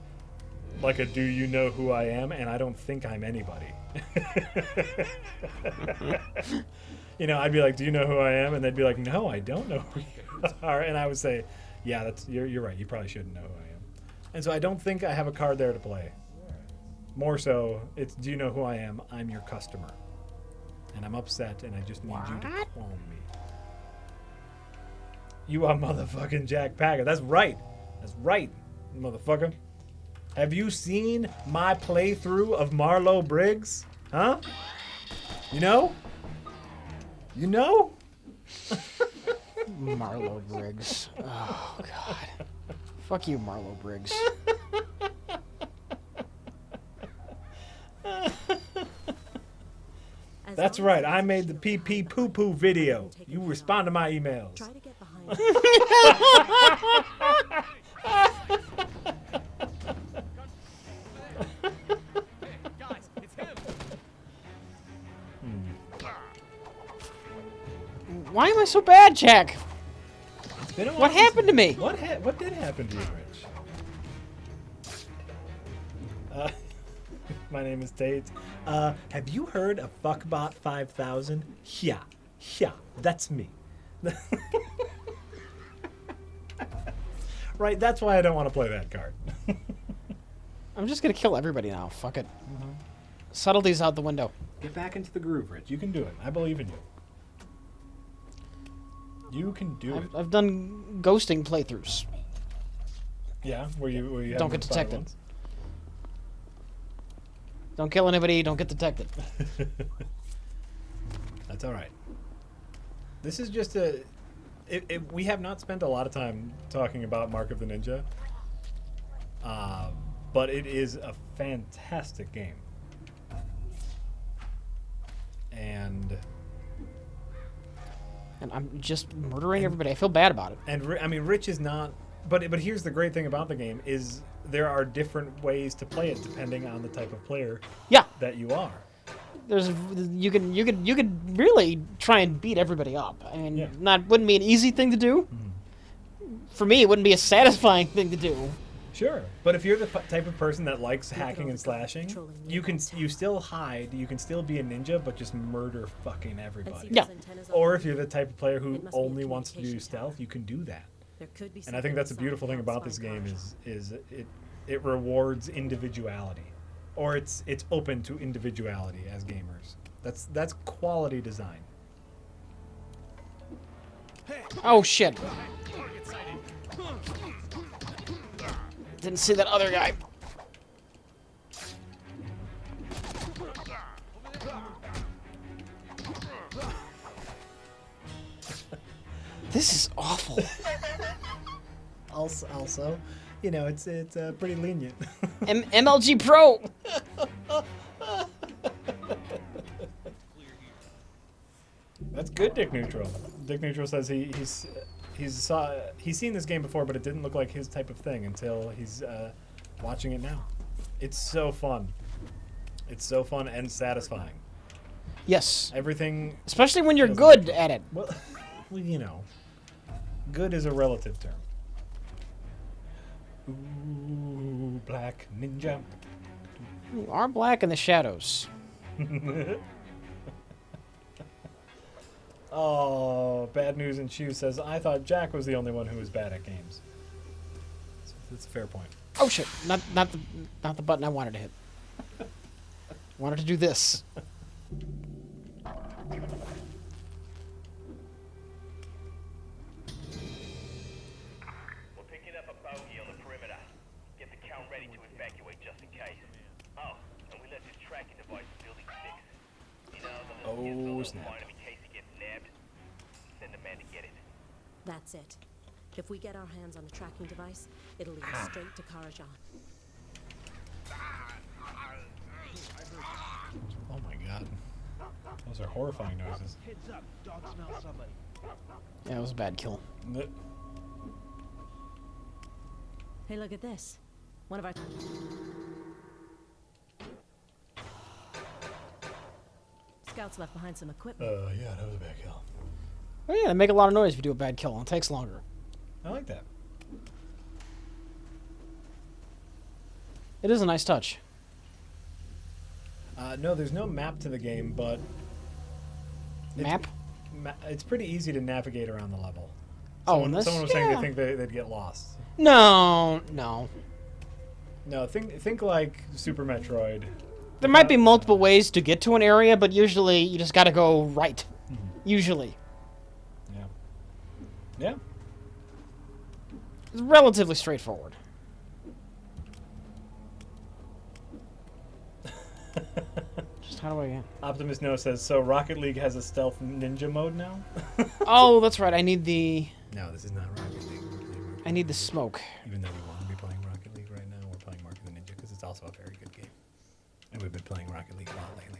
a "Do you know who I am?" and I don't think I'm anybody. I'd be like, "Do you know who I am?" and they'd be like, "No, I don't know who you are," and I would say, "Yeah, you're right. You probably shouldn't know who I am." And so I don't think I have a card there to play. More so, it's "Do you know who I am? I'm your customer. And I'm upset, and I just need you to calm me." You are motherfucking Jack Packer. That's right. That's right, motherfucker. Have you seen my playthrough of Marlowe Briggs? Huh? You know? You know? Marlowe Briggs. Oh, God. Fuck you, Marlowe Briggs. That's right. I made the pee pee poo poo video. You respond to my emails. Try to get behind giant. Why am I so bad, Jack? It's been a while What since- happened to me? What did happen to you, Rich? My name is Tate. Have you heard of Fuckbot 5000? Yeah, that's me. Right, that's why I don't want to play that card. I'm just gonna kill everybody now. Fuck it. Subtlety's out the window. Get back into the groove, Rich. You can do it. I believe in you. You can do it. I've done ghosting playthroughs. Yeah, where you Don't haven't get spotted detected. once? Don't kill anybody. Don't get detected. That's all right. This is just a. We have not spent a lot of time talking about Mark of the Ninja, but it is a fantastic game, and I'm just murdering everybody. I feel bad about it. I mean, Rich is not. But here's the great thing about the game is there are different ways to play it depending on the type of player Yeah. that you are. You could really try and beat everybody up. I mean, Yeah. wouldn't be an easy thing to do. For me, it wouldn't be a satisfying thing to do. Sure, but if you're the type of person that likes hacking all and the slashing, controlling you still hide, you can still be a ninja, but just murder fucking And see everybody. Yeah. those antennas on Or the if you're the type of player who It must be a only wants to do communication stealth, tower. you can do that. There could be And I think that's a something beautiful thing inside about this Alp's game fine is it rewards individuality, or it's open to individuality as gamers. That's quality design. Oh shit! Didn't see that other guy. This is awful. Also, you know, it's pretty lenient. MLG Pro. That's good, Dick Neutral. Dick Neutral says he's seen this game before, but it didn't look like his type of thing until he's watching it now. It's so fun. It's so fun and satisfying. Yes, Everything. especially when you're Feels good at it. Well, you know, good is a relative term. Ooh, black ninja. You are black in the shadows. Oh, Bad News and Chew says, I thought Jack was the only one who was bad at games. That's a fair point. Oh shit! Not the button I wanted to hit. Wanted to do this. We're picking up a bogey on the perimeter. Get the count ready to evacuate just in case. Oh, and we left this tracking device in building 6. You know, the little snap. line in case he gets nabbed. Send a man to get it. That's it. If we get our hands on the tracking device, it'll lead us straight to Karajan. Oh my god. Those are horrifying noises. Yeah, it was a bad kill. Hey, look at this. One of our... Scouts left behind some equipment. Yeah, that was a bad kill. Oh yeah, they make a lot of noise if you do a bad kill, and it takes longer. I like that. It is a nice touch. No, there's no map to the game, but Map? it's pretty easy to navigate around the level. Oh, and this? Someone was saying Yeah. they think they'd get lost. No. No, think like Super Metroid. There might be multiple ways to get to an area, but usually you just gotta go right. Usually. Yeah. Yeah. It's relatively straightforward. Just how do I get... Optimus No says, so Rocket League has a stealth ninja mode now? Oh, that's right. I need the... No, this is not Rocket League. I need the smoke. Even though we want to be playing Rocket League right now, we're playing Mark of the Ninja because it's also a very good game. And we've been playing Rocket League a lot lately.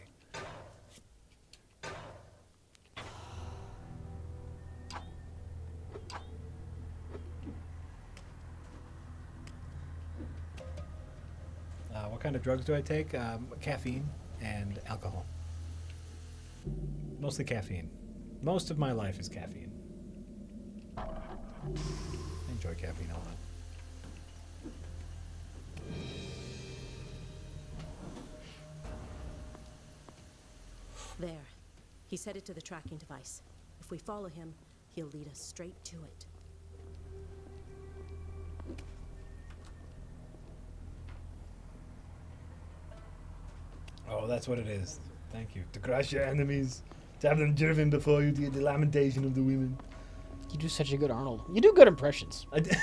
kind of drugs do I take? Caffeine and alcohol. Mostly caffeine. Most of my life is caffeine. I enjoy caffeine a lot. There. He's headed to the tracking device. If we follow him, he'll lead us straight to it. Oh, that's what it is. Thank you. To crush your enemies, to have them driven before you, to get the lamentation of the women. You do such a good Arnold. You do good impressions. I d-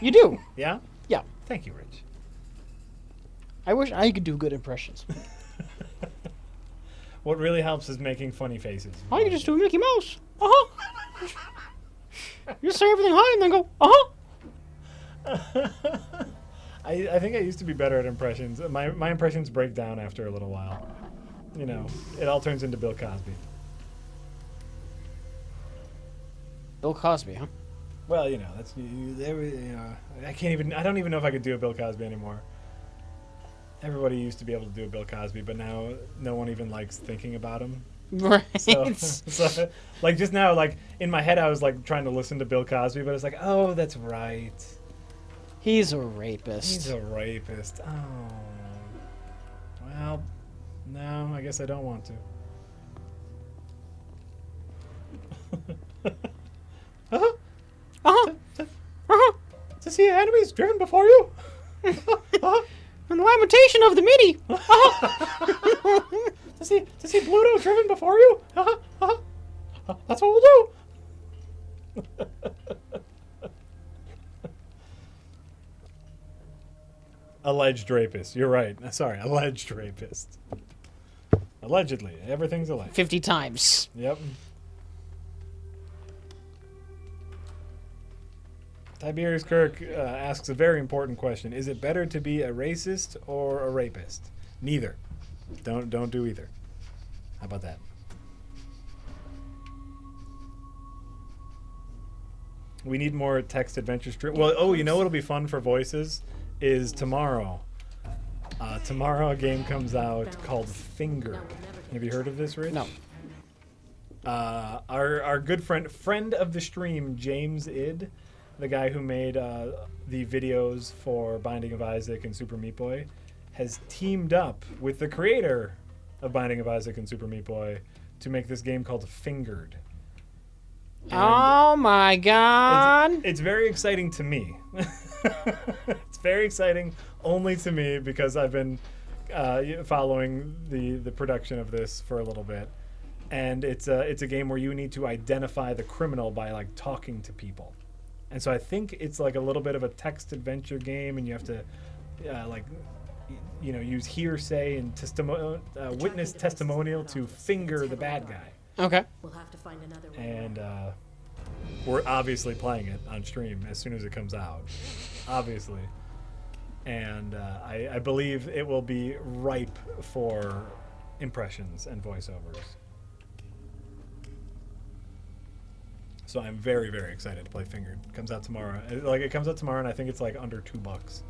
You do. Yeah? Yeah. Thank you, Rich. I wish I could do good impressions. What really helps is making funny faces. I could just do Mickey Mouse. Uh-huh. You say everything high and then go, uh-huh. I think I used to be better at impressions. My impressions break down after a little while. You know, it all turns into Bill Cosby. Bill Cosby, huh? Well, you know, that's I don't even know if I could do a Bill Cosby anymore. Everybody used to be able to do a Bill Cosby, but now no one even likes thinking about him. Right. So, like just now, like in my head, I was like trying to listen to Bill Cosby, but it's like, oh, that's right. He's a rapist. He's a rapist. Oh. Well, no, I guess I don't want to. Uh-huh. Uh-huh. Uh-huh. To see enemies driven before you. Uh-huh. And the lamentation of the MIDI. Uh-huh. to see Pluto driven before you. Uh-huh. Uh-huh. That's what we'll do. Alleged rapist. You're right. Sorry, alleged rapist. Allegedly. Everything's alleged. 50 times. Yep. Tiberius Kirk asks a very important question. Is it better to be a racist or a rapist? Neither. Don't do either. How about that? We need more text adventure strip. Well, oh, you know what'll be fun for voices is tomorrow. Tomorrow a game comes out called Fingered. Have you heard of this, Rich? No. Our good friend of the stream, James Id, the guy who made the videos for Binding of Isaac and Super Meat Boy, has teamed up with the creator of Binding of Isaac and Super Meat Boy to make this game called Fingered. And Oh my god. it's very exciting to me. It's very exciting only to me because I've been following the production of this for a little bit. And it's a game where you need to identify the criminal by like talking to people. And so I think it's like a little bit of a text adventure game, and you have to use hearsay and witness testimonial to finger the bad guy. Okay. We'll have to find another way. And we're obviously playing it on stream as soon as it comes out, obviously. And I believe it will be ripe for impressions and voiceovers. So I'm very, very excited to play Fingered. It comes out tomorrow. It comes out tomorrow, and I think it's like under $2.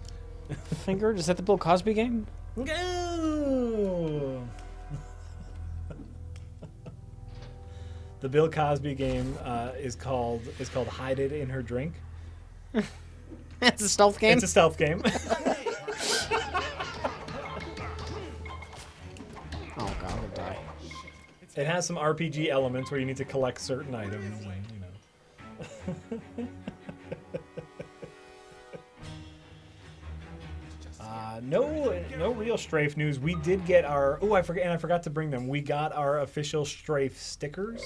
Fingered? Is that the Bill Cosby game? Go! The Bill Cosby game is called Hide It in Her Drink. It's a stealth game? It's a stealth game. Oh god, I'll die. It has some RPG elements where you need to collect certain items, and no real Strafe news. We did get our I forgot to bring them. We got our official Strafe stickers.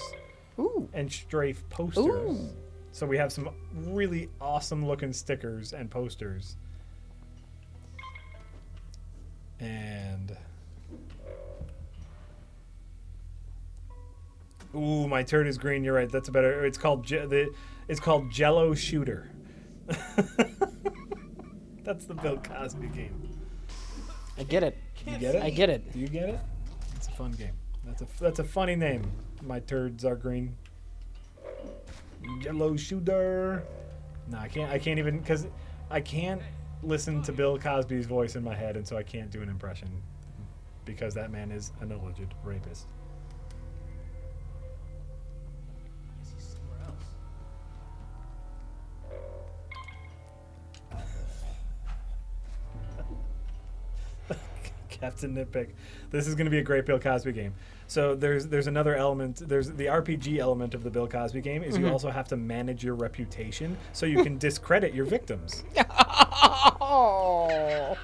Ooh. And Strafe posters. Ooh. So we have some really awesome looking stickers and posters. And ooh, my turd is green. You're right. That's a better. It's called Jello Shooter. That's the Bill Cosby game. I get it. You get it? I get it. Do you get it? It's a fun game. That's a funny name. My turds are green. Jello Shooter. No, I can't even because I can't listen to Bill Cosby's voice in my head, and so I can't do an impression because that man is an alleged rapist. Captain Nitpick. This is going to be a great Bill Cosby game. So there's another element. There's the RPG element of the Bill Cosby game is you also have to manage your reputation so you can discredit your victims. Oh.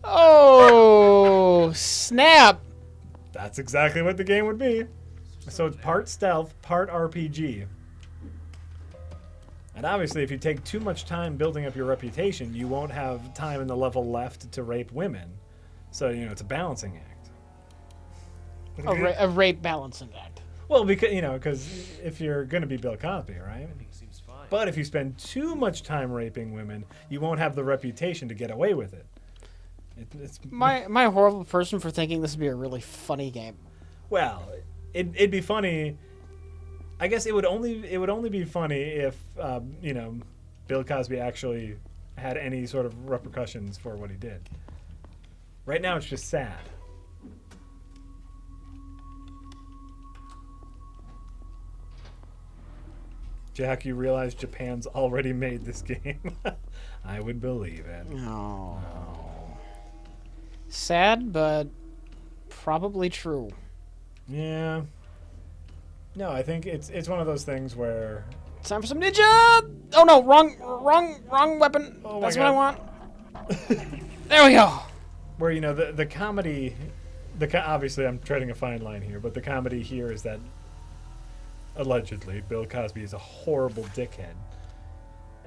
Oh, snap. That's exactly what the game would be. So it's part stealth, part RPG. And obviously, if you take too much time building up your reputation, you won't have time in the level left to rape women. So, you know, it's a balancing act. A rape balancing act. Well, because if you're going to be Bill Cosby, right? But if you spend too much time raping women, you won't have the reputation to get away with it. Am I a horrible person for thinking this would be a really funny game? Well, it'd be funny. I guess it would only be funny if Bill Cosby actually had any sort of repercussions for what he did. Right now, it's just sad. Jack, you realize Japan's already made this game? I would believe it. No. Sad, but probably true. Yeah. No, I think it's one of those things where Time for some ninja! Oh no, wrong weapon. Oh my That's God. what I want. There we go. where the comedy, obviously I'm treading a fine line here, but the comedy here is that allegedly Bill Cosby is a horrible dickhead,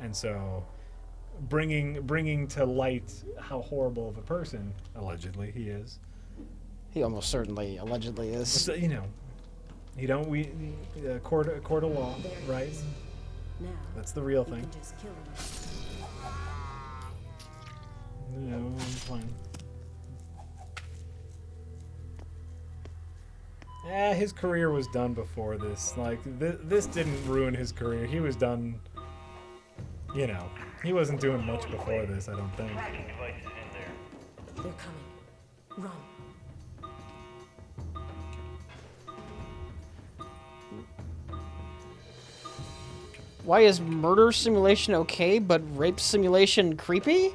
and so bringing to light how horrible of a person allegedly he is. He almost certainly allegedly is. So, court of law, right? Now, That's the real you thing. can just kill him. No, it's fine. His career was done before this. Like, this didn't ruin his career. He was done, he wasn't doing much before this, I don't think. Tracking devices in there. They're coming. Run. Why is murder simulation okay, but rape simulation creepy?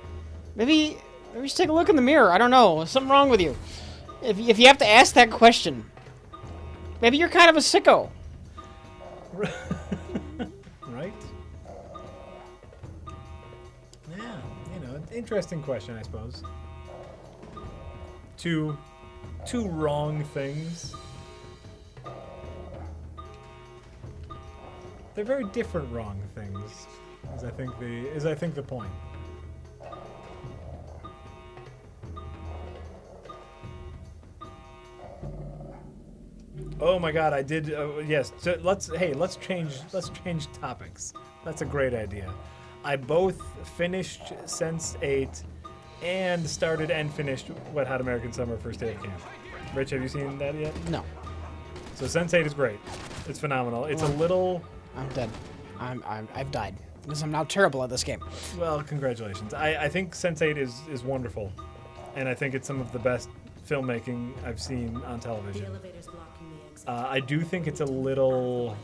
Maybe you should take a look in the mirror. I don't know. There's something wrong with you. If you have to ask that question, maybe you're kind of a sicko. Right? Yeah, interesting question, I suppose. Two wrong things. They're very different wrong things, is I think the point. Oh my God, I did. Yes, so let's change topics. That's a great idea. I both finished Sense8 and started and finished Wet Hot American Summer First Day of Camp. Rich, have you seen that yet? No, So Sense8 is great. It's phenomenal. It's a little. I'm dead. I've died because I'm now terrible at this game. Well, congratulations. I think Sense8 is wonderful, and I think it's some of the best filmmaking I've seen on The television. elevator's blocking the exit. I do think it's a little.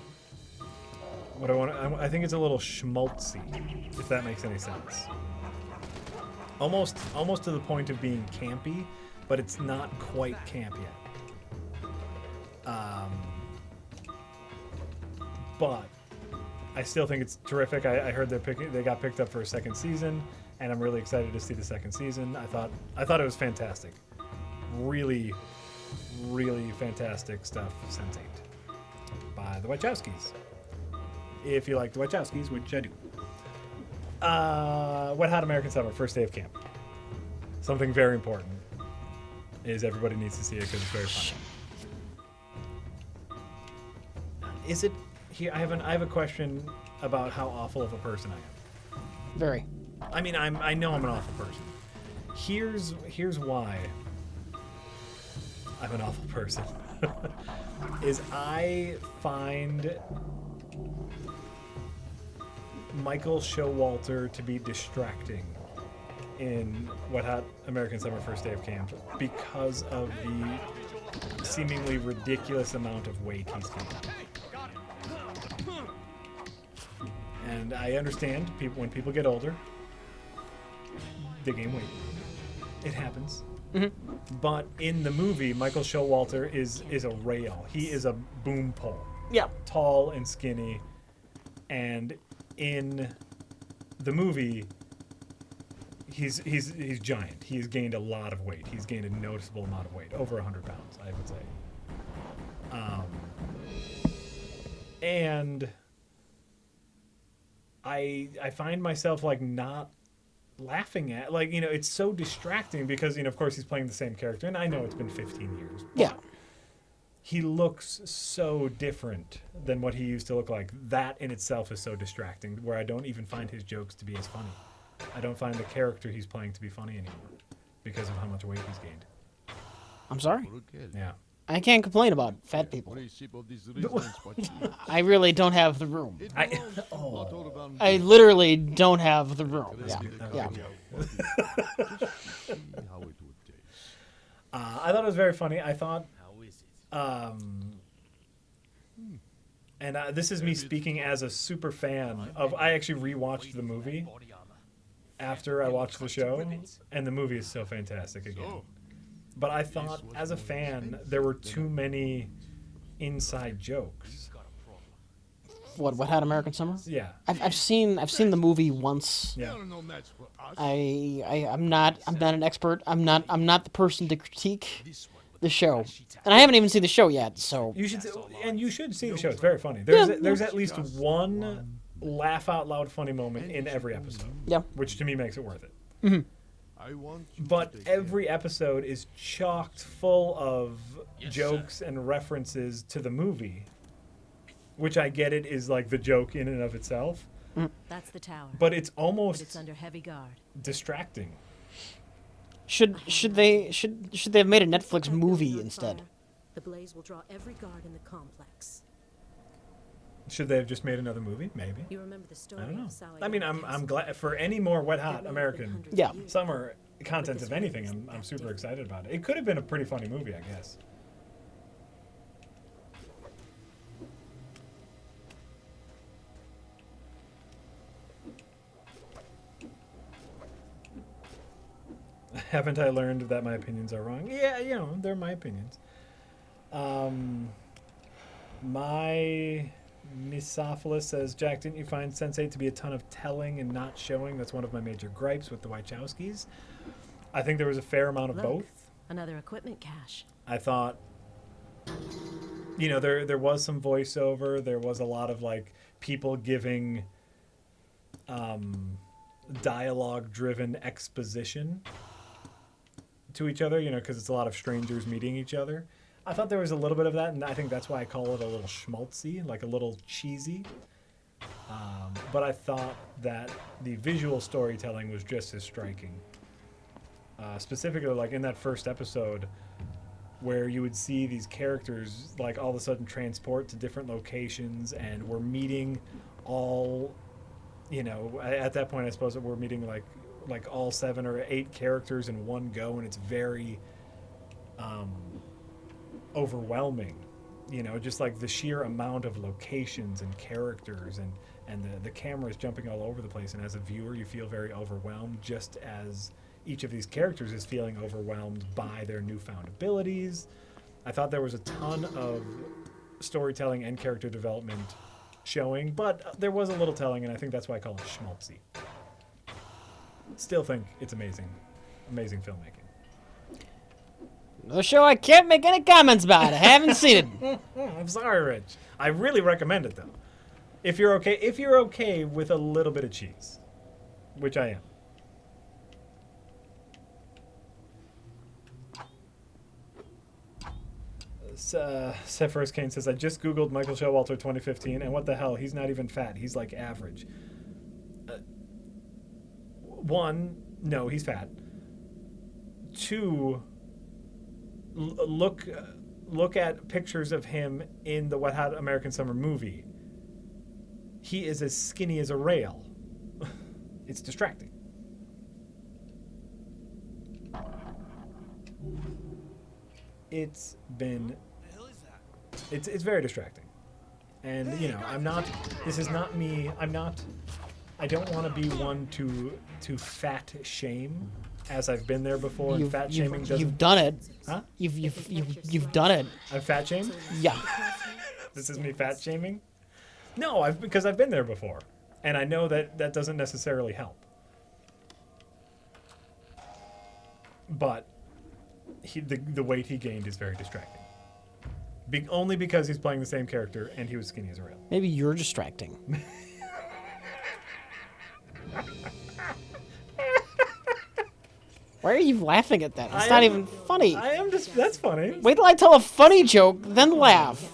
I think it's a little schmaltzy, if that makes any sense. Almost to the point of being campy, but it's not quite camp yet. But I still think it's terrific. I heard they got picked up for a second season, and I'm really excited to see the second season. I thought it was fantastic. Really, really fantastic stuff. Sense8 by the Wachowskis. If you like the Wachowskis, which I do. Wet Hot American Summer, First Day of Camp. Something very important is everybody needs to see it because it's very funny. Is it here? I have a question about how awful of a person I am. Very. I mean, I know I'm an awful person. Here's why I'm an awful person. Is I find Michael Showalter to be distracting in Wet Hot American Summer First Day of Camp because of the seemingly ridiculous amount of weight he's gained. And I understand people when people get older, they gain weight. It happens. But in the movie, Michael Showalter is a rail. He is a boom pole. Yeah. Tall and skinny. And in the movie, he's giant. He's gained a lot of weight. He's gained a noticeable amount of weight, over 100 pounds, I would say. And I find myself like not laughing at, like, you know, it's so distracting because, you know, of course he's playing the same character, and I know it's been 15 years. Yeah. He looks so different than what he used to look like. That in itself is so distracting, where I don't even find his jokes to be as funny. I don't find the character he's playing to be funny anymore because of how much weight he's gained. I'm sorry. Yeah. I can't complain about fat people. I really don't have the room. I literally don't have the room. Yeah. Yeah. I thought it was very funny. I thought, and this is me speaking as a super fan of. I actually rewatched the movie after I watched the show, and the movie is so fantastic again. But I thought, as a fan, there were too many inside jokes. What Hot American Summer? Yeah. I've seen the movie once. Yeah. I'm not an expert. I'm not the person to critique the show, and I haven't even seen the show yet. So You should see the show. It's very funny. There's at least one laugh out loud funny moment in every episode. Yeah. Which to me makes it worth it. Mm-hmm. But every episode is chocked full of jokes and references to the movie, which I get it is like the joke in and of itself. That's the tower. But it's almost It's under heavy guard. distracting. Should they have made a Netflix movie instead? The blaze will draw every guard in the complex. Should they have just made another movie? Maybe. You remember the story I don't know. of Sally I mean, I'm glad for any more Wet Hot American Yeah. Summer content of anything. I'm super excited about it. It could have been a pretty funny movie, I guess. Haven't I learned that my opinions are wrong? Yeah, you know, they're my opinions. My Misophilis says, Jack, didn't you find Sense8 to be a ton of telling and not showing? That's one of my major gripes with the Wachowskis. I think there was a fair amount of Look, both. Another equipment cache. I thought, you know, there was some voiceover. There was a lot of, like, people giving dialogue-driven exposition to each other, you know, because it's a lot of strangers meeting each other. I thought there was a little bit of that, and I think that's why I call it a little schmaltzy, like a little cheesy. But I thought that the visual storytelling was just as striking. Specifically, like in that first episode, where you would see these characters, like all of a sudden transport to different locations, and we're meeting all, you know, at that point I suppose that we're meeting like all 7 or 8 characters in one go, and it's very overwhelming, you know, just like the sheer amount of locations and characters, and the camera is jumping all over the place, and as a viewer you feel very overwhelmed, just as each of these characters is feeling overwhelmed by their newfound abilities. I thought there was a ton of storytelling and character development showing, but there was a little telling, and I think that's why I call it schmaltzy. Still think it's amazing filmmaking. The show I can't make any comments about. I haven't seen it. I'm sorry, Rich. I really recommend it though. If you're okay with a little bit of cheese, which I am. Sephiroth Kane says, I just googled Michael Showalter 2015, and what the hell? He's not even fat. He's like average. One, no, he's fat. Two, look at pictures of him in the Wet Hot American Summer movie. He is as skinny as a rail. It's distracting. it's been it's very distracting. And you know, I'm not. This is not me. I'm not. I don't want to be one to fat shame, as I've been there before. And fat shaming doesn't. You've done it. Huh? You've done it. I've fat shamed. Yeah. This is me fat shaming. No, because I've been there before, and I know that doesn't necessarily help. But the weight he gained is very distracting. Only because he's playing the same character and he was skinny as a rail. Maybe you're distracting. Why are you laughing at that? It's not even funny. I am just. That's funny. Wait till I tell a funny joke, then laugh.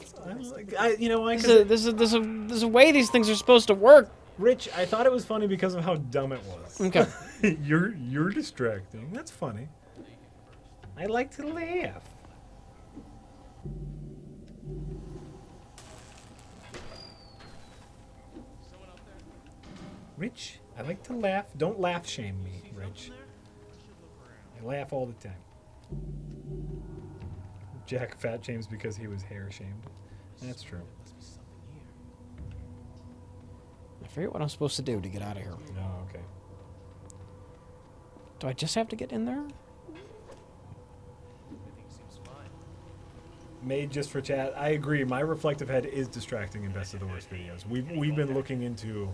You know why? There's a way these things are supposed to work. Rich, I thought it was funny because of how dumb it was. Okay. You're distracting. That's funny. I like to laugh. Rich, I like to laugh. Don't laugh shame me, Rich. I laugh all the time. Jack fat shames because he was hair shamed. That's true. I forget what I'm supposed to do to get out of here. Oh, okay. Do I just have to get in there? Made just for chat. I agree. My reflective head is distracting in Best of the Worst videos. We've been looking into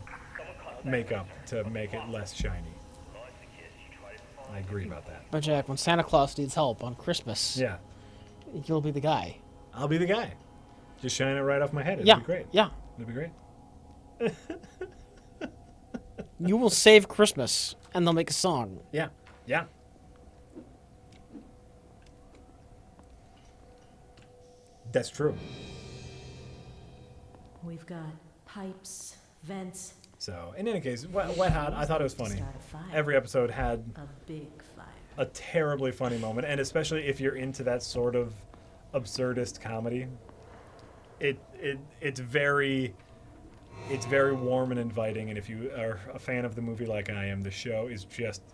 makeup to make it less shiny. I agree about that. But Jack, when Santa Claus needs help on Christmas, Yeah, you'll be the guy. I'll be the guy. Just shine it right off my head. It'll Yeah. be great. Yeah. It'll be great. You will save Christmas, and they'll make a song. Yeah. Yeah. That's true. We've got pipes, vents, So, in any case, Wet Hot, I thought it was funny. start a fire. Every episode had A big fire. a terribly funny moment, and especially if you're into that sort of absurdist comedy, it's very warm and inviting. And if you are a fan of the movie like I am, the show is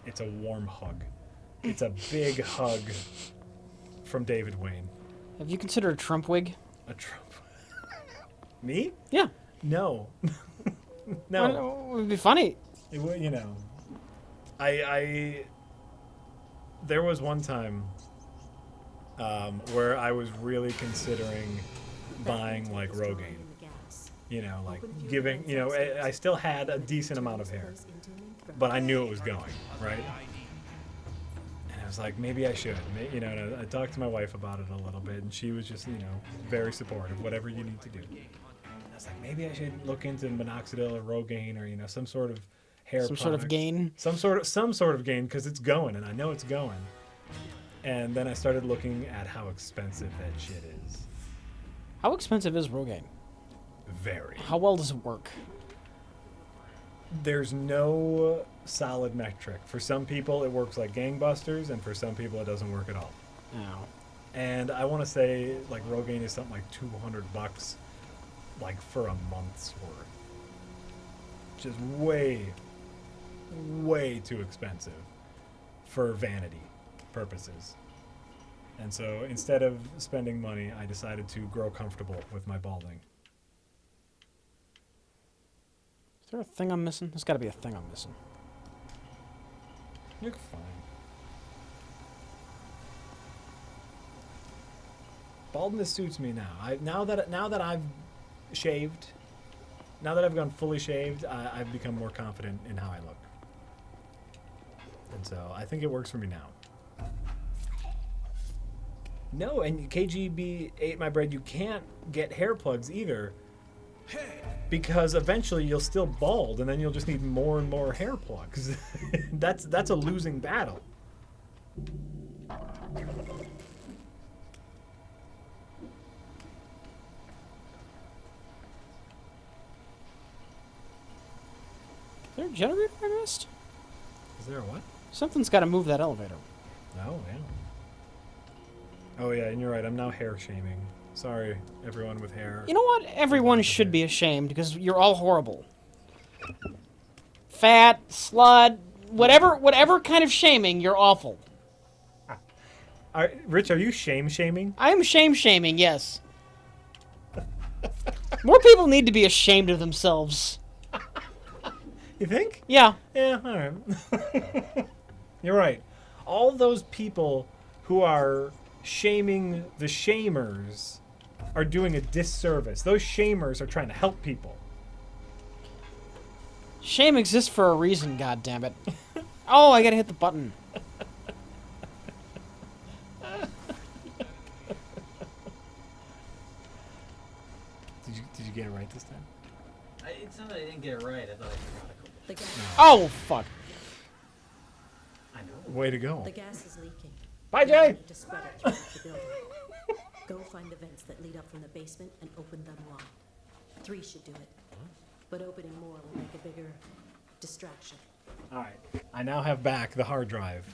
it's a warm hug. It's a big hug from David Wayne. Have you considered a Trump wig? A Trump. Me? Yeah. No. No. It would be funny. It would, you know, I there was one time where I was really considering buying like Rogaine. You know, like giving, you know, I still had a decent amount of hair, but I knew it was going, right? And I was like, maybe I should, you know, and I talked to my wife about it a little bit, and she was just, you know, very supportive, whatever you need to do. I was like, maybe I should look into minoxidil or Rogaine or, you know, some sort of hair Some sort of product. gain. Some sort of gain, because it's going, and I know it's going. And then I started looking at how expensive that shit is. How expensive is Rogaine? Very. How well does it work? There's no solid metric. For some people, it works like gangbusters, and for some people, it doesn't work at all. Oh. And I want to say, like, Rogaine is something like $200, like, for a month's worth. Which is way, way too expensive for vanity purposes. And so instead of spending money, I decided to grow comfortable with my balding. Is there a thing I'm missing? There's got to be a thing I'm missing. You're fine. Baldness suits me now. Now that I've shaved, now that I've gone fully shaved, I've become more confident in how I look. And so I think it works for me now. No, and KGB ate my bread. You can't get hair plugs either, because eventually you'll still bald, and then you'll just need more and more hair plugs. That's a losing battle. Is there a generator I missed? Is there a what? Something's got to move that elevator. Oh, yeah. Oh, yeah, and you're right. I'm now hair shaming. Sorry, everyone with hair. You know what? Everyone should be ashamed because you're all horrible. Fat, slut, whatever kind of shaming, you're awful. Rich, are you shaming? I am shaming, yes. More people need to be ashamed of themselves. You think? Yeah. Yeah, all right. You're right. All those people who are shaming the shamers are doing a disservice. Those shamers are trying to help people. Shame exists for a reason, goddammit. Oh, I gotta hit the button. Did you get it right this time? It's not that I didn't get it right. I thought I forgot a couple. The gas, Oh, fuck. I know. Way to go. the gas is leaking. Bye, We Jay. need to spread it throughout the building. Go find the vents that lead up from the basement and open them wide. 3 should do it. But opening more will make a bigger distraction. All right. I now have back the hard drive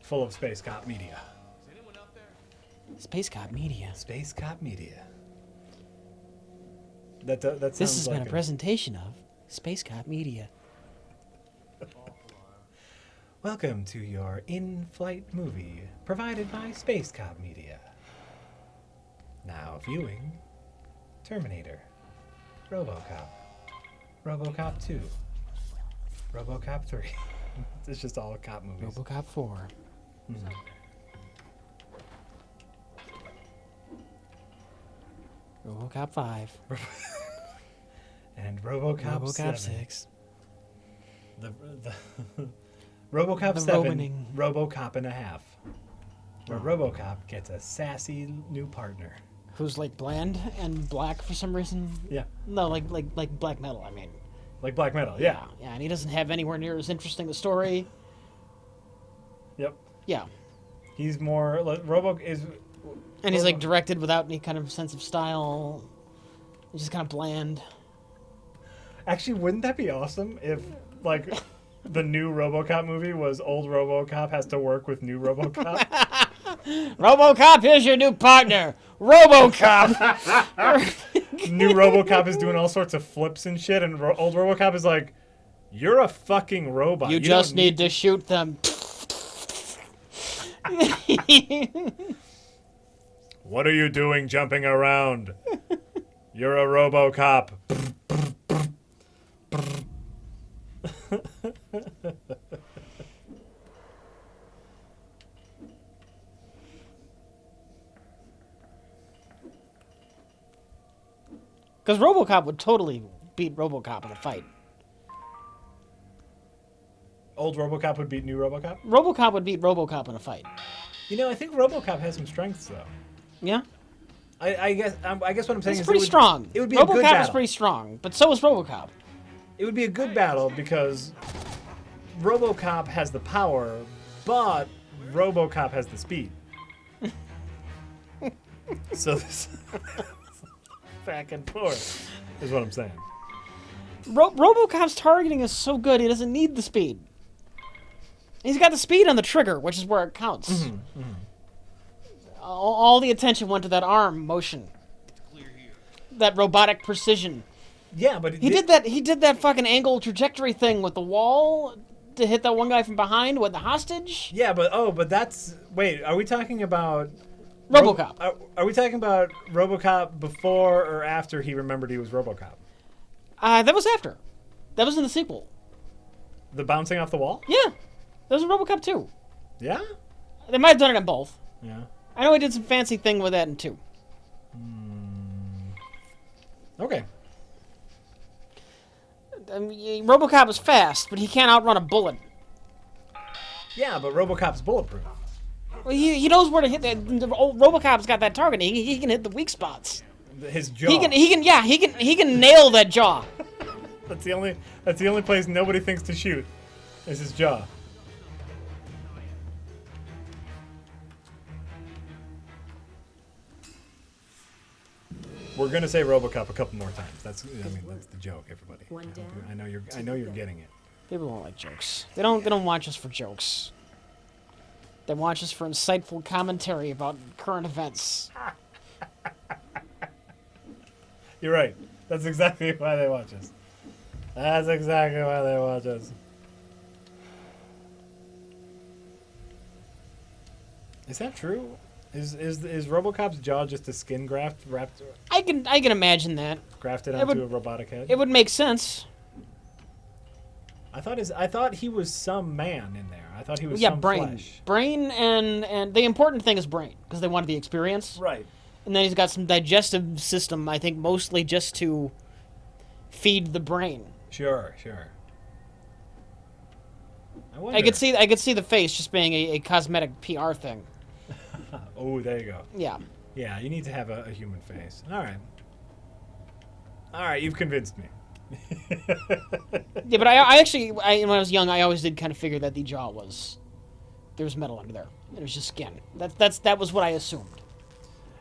full of Space Cop media. Space Cop Media. Space Cop media. That sounds This has like been a presentation of Space Cop Media. Welcome to your in-flight movie, provided by Space Cop Media. Now viewing Terminator, Robocop, Robocop 2, Robocop 3. It's just all cop movies. Robocop 4. Robocop 5. And Robocop, Robocop 7. 6. The Robocop The 7, Romaning. Robocop and a half. Where Robocop gets a sassy new partner. Who's like bland and black for some reason? Yeah. No, like black metal, I mean. Like Black Metal, yeah. Yeah, and he doesn't have anywhere near as interesting a story. Yep. Yeah. He's more like is And he's like directed without any kind of sense of style. He's just kind of bland. Actually, wouldn't that be awesome if like the new RoboCop movie was old RoboCop has to work with new RoboCop? Robocop, here's your new partner, Robocop. New RoboCop is doing all sorts of flips and shit, and old RoboCop is like, "You're a fucking robot. You don't just need to shoot them. What are you doing jumping around? You're a RoboCop." Because Robocop would totally beat Robocop in a fight. Old RoboCop would beat new RoboCop. Robocop would beat Robocop in a fight. You know, I think RoboCop has some strengths though. Yeah? I guess what I'm saying It's is pretty strong. It would be a good Robocop battle. is pretty strong, but so is Robocop. It would be a good battle because RoboCop has the power, but RoboCop has the speed. So this back and forth is what I'm saying. Robocop's targeting is so good, he doesn't need the speed. He's got the speed on the trigger, which is where it counts. All the attention went to that arm motion. That robotic precision. Yeah, but He did that fucking angle trajectory thing with the wall to hit that one guy from behind with the hostage. Yeah, but that's wait. Are we talking about RoboCop. Are we talking about RoboCop before or after he remembered he was RoboCop? That was after. That was in the sequel. The bouncing off the wall? Yeah. That was in RoboCop 2. Yeah. They might have done it in both. Yeah. I know he did some fancy thing with that in 2. Okay. I mean, RoboCop is fast, but he can't outrun a bullet. Yeah, but RoboCop's bulletproof. Well, he knows where to hit that. RoboCop's got that target. He can hit the weak spots. His jaw. He can nail that jaw. That's the only place nobody thinks to shoot. Is his jaw. We're gonna say RoboCop a couple more times. That's the joke, everybody. One down, I know you're getting it. People don't like jokes. They don't watch us for jokes. They watch us for insightful commentary about current events. You're right. That's exactly why they watch us. That's exactly why they watch us. Is that true? Is Robocop's jaw just a skin graft wrapped I can imagine that. grafted It onto would- a robotic head? It would make sense. I thought he was some man in there. I thought he was Yeah, some brain. flesh. Brain and the important thing is brain because they wanted the experience. Right. And then he's got some digestive system, I think mostly just to feed the brain. Sure. I wonder. I could see the face just being a cosmetic PR thing. Oh, there you go. Yeah. Yeah, you need to have a human face. All right, you've convinced me. Yeah, but I actually when I was young I always did kind of figure that the jaw was there was metal under there. It was just skin. That was what I assumed.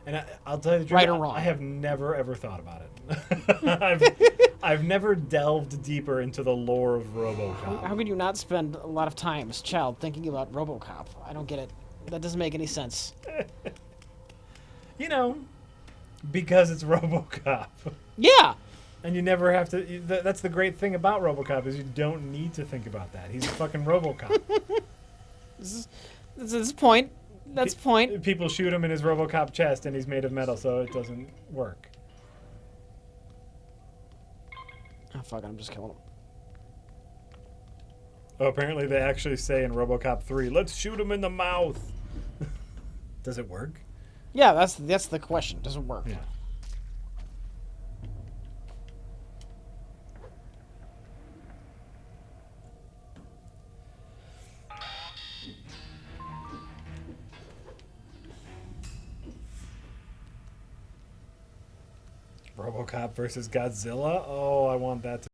And I'll tell you the truth. Right or wrong? I have never ever thought about it. I've never delved deeper into the lore of RoboCop. How could you not spend a lot of time as a child thinking about RoboCop? I don't get it. That doesn't make any sense. You know, because it's RoboCop. Yeah. And you never have to. That's the great thing about RoboCop is you don't need to think about that. He's a fucking RoboCop. This is point. That's point. People shoot him in his RoboCop chest, and he's made of metal, so it doesn't work. Oh fuck! I'm just killing him. Oh, apparently they actually say in RoboCop 3, "Let's shoot him in the mouth." Does it work? Yeah, that's the question. Does it work? Yeah. RoboCop versus Godzilla? Oh, I want that to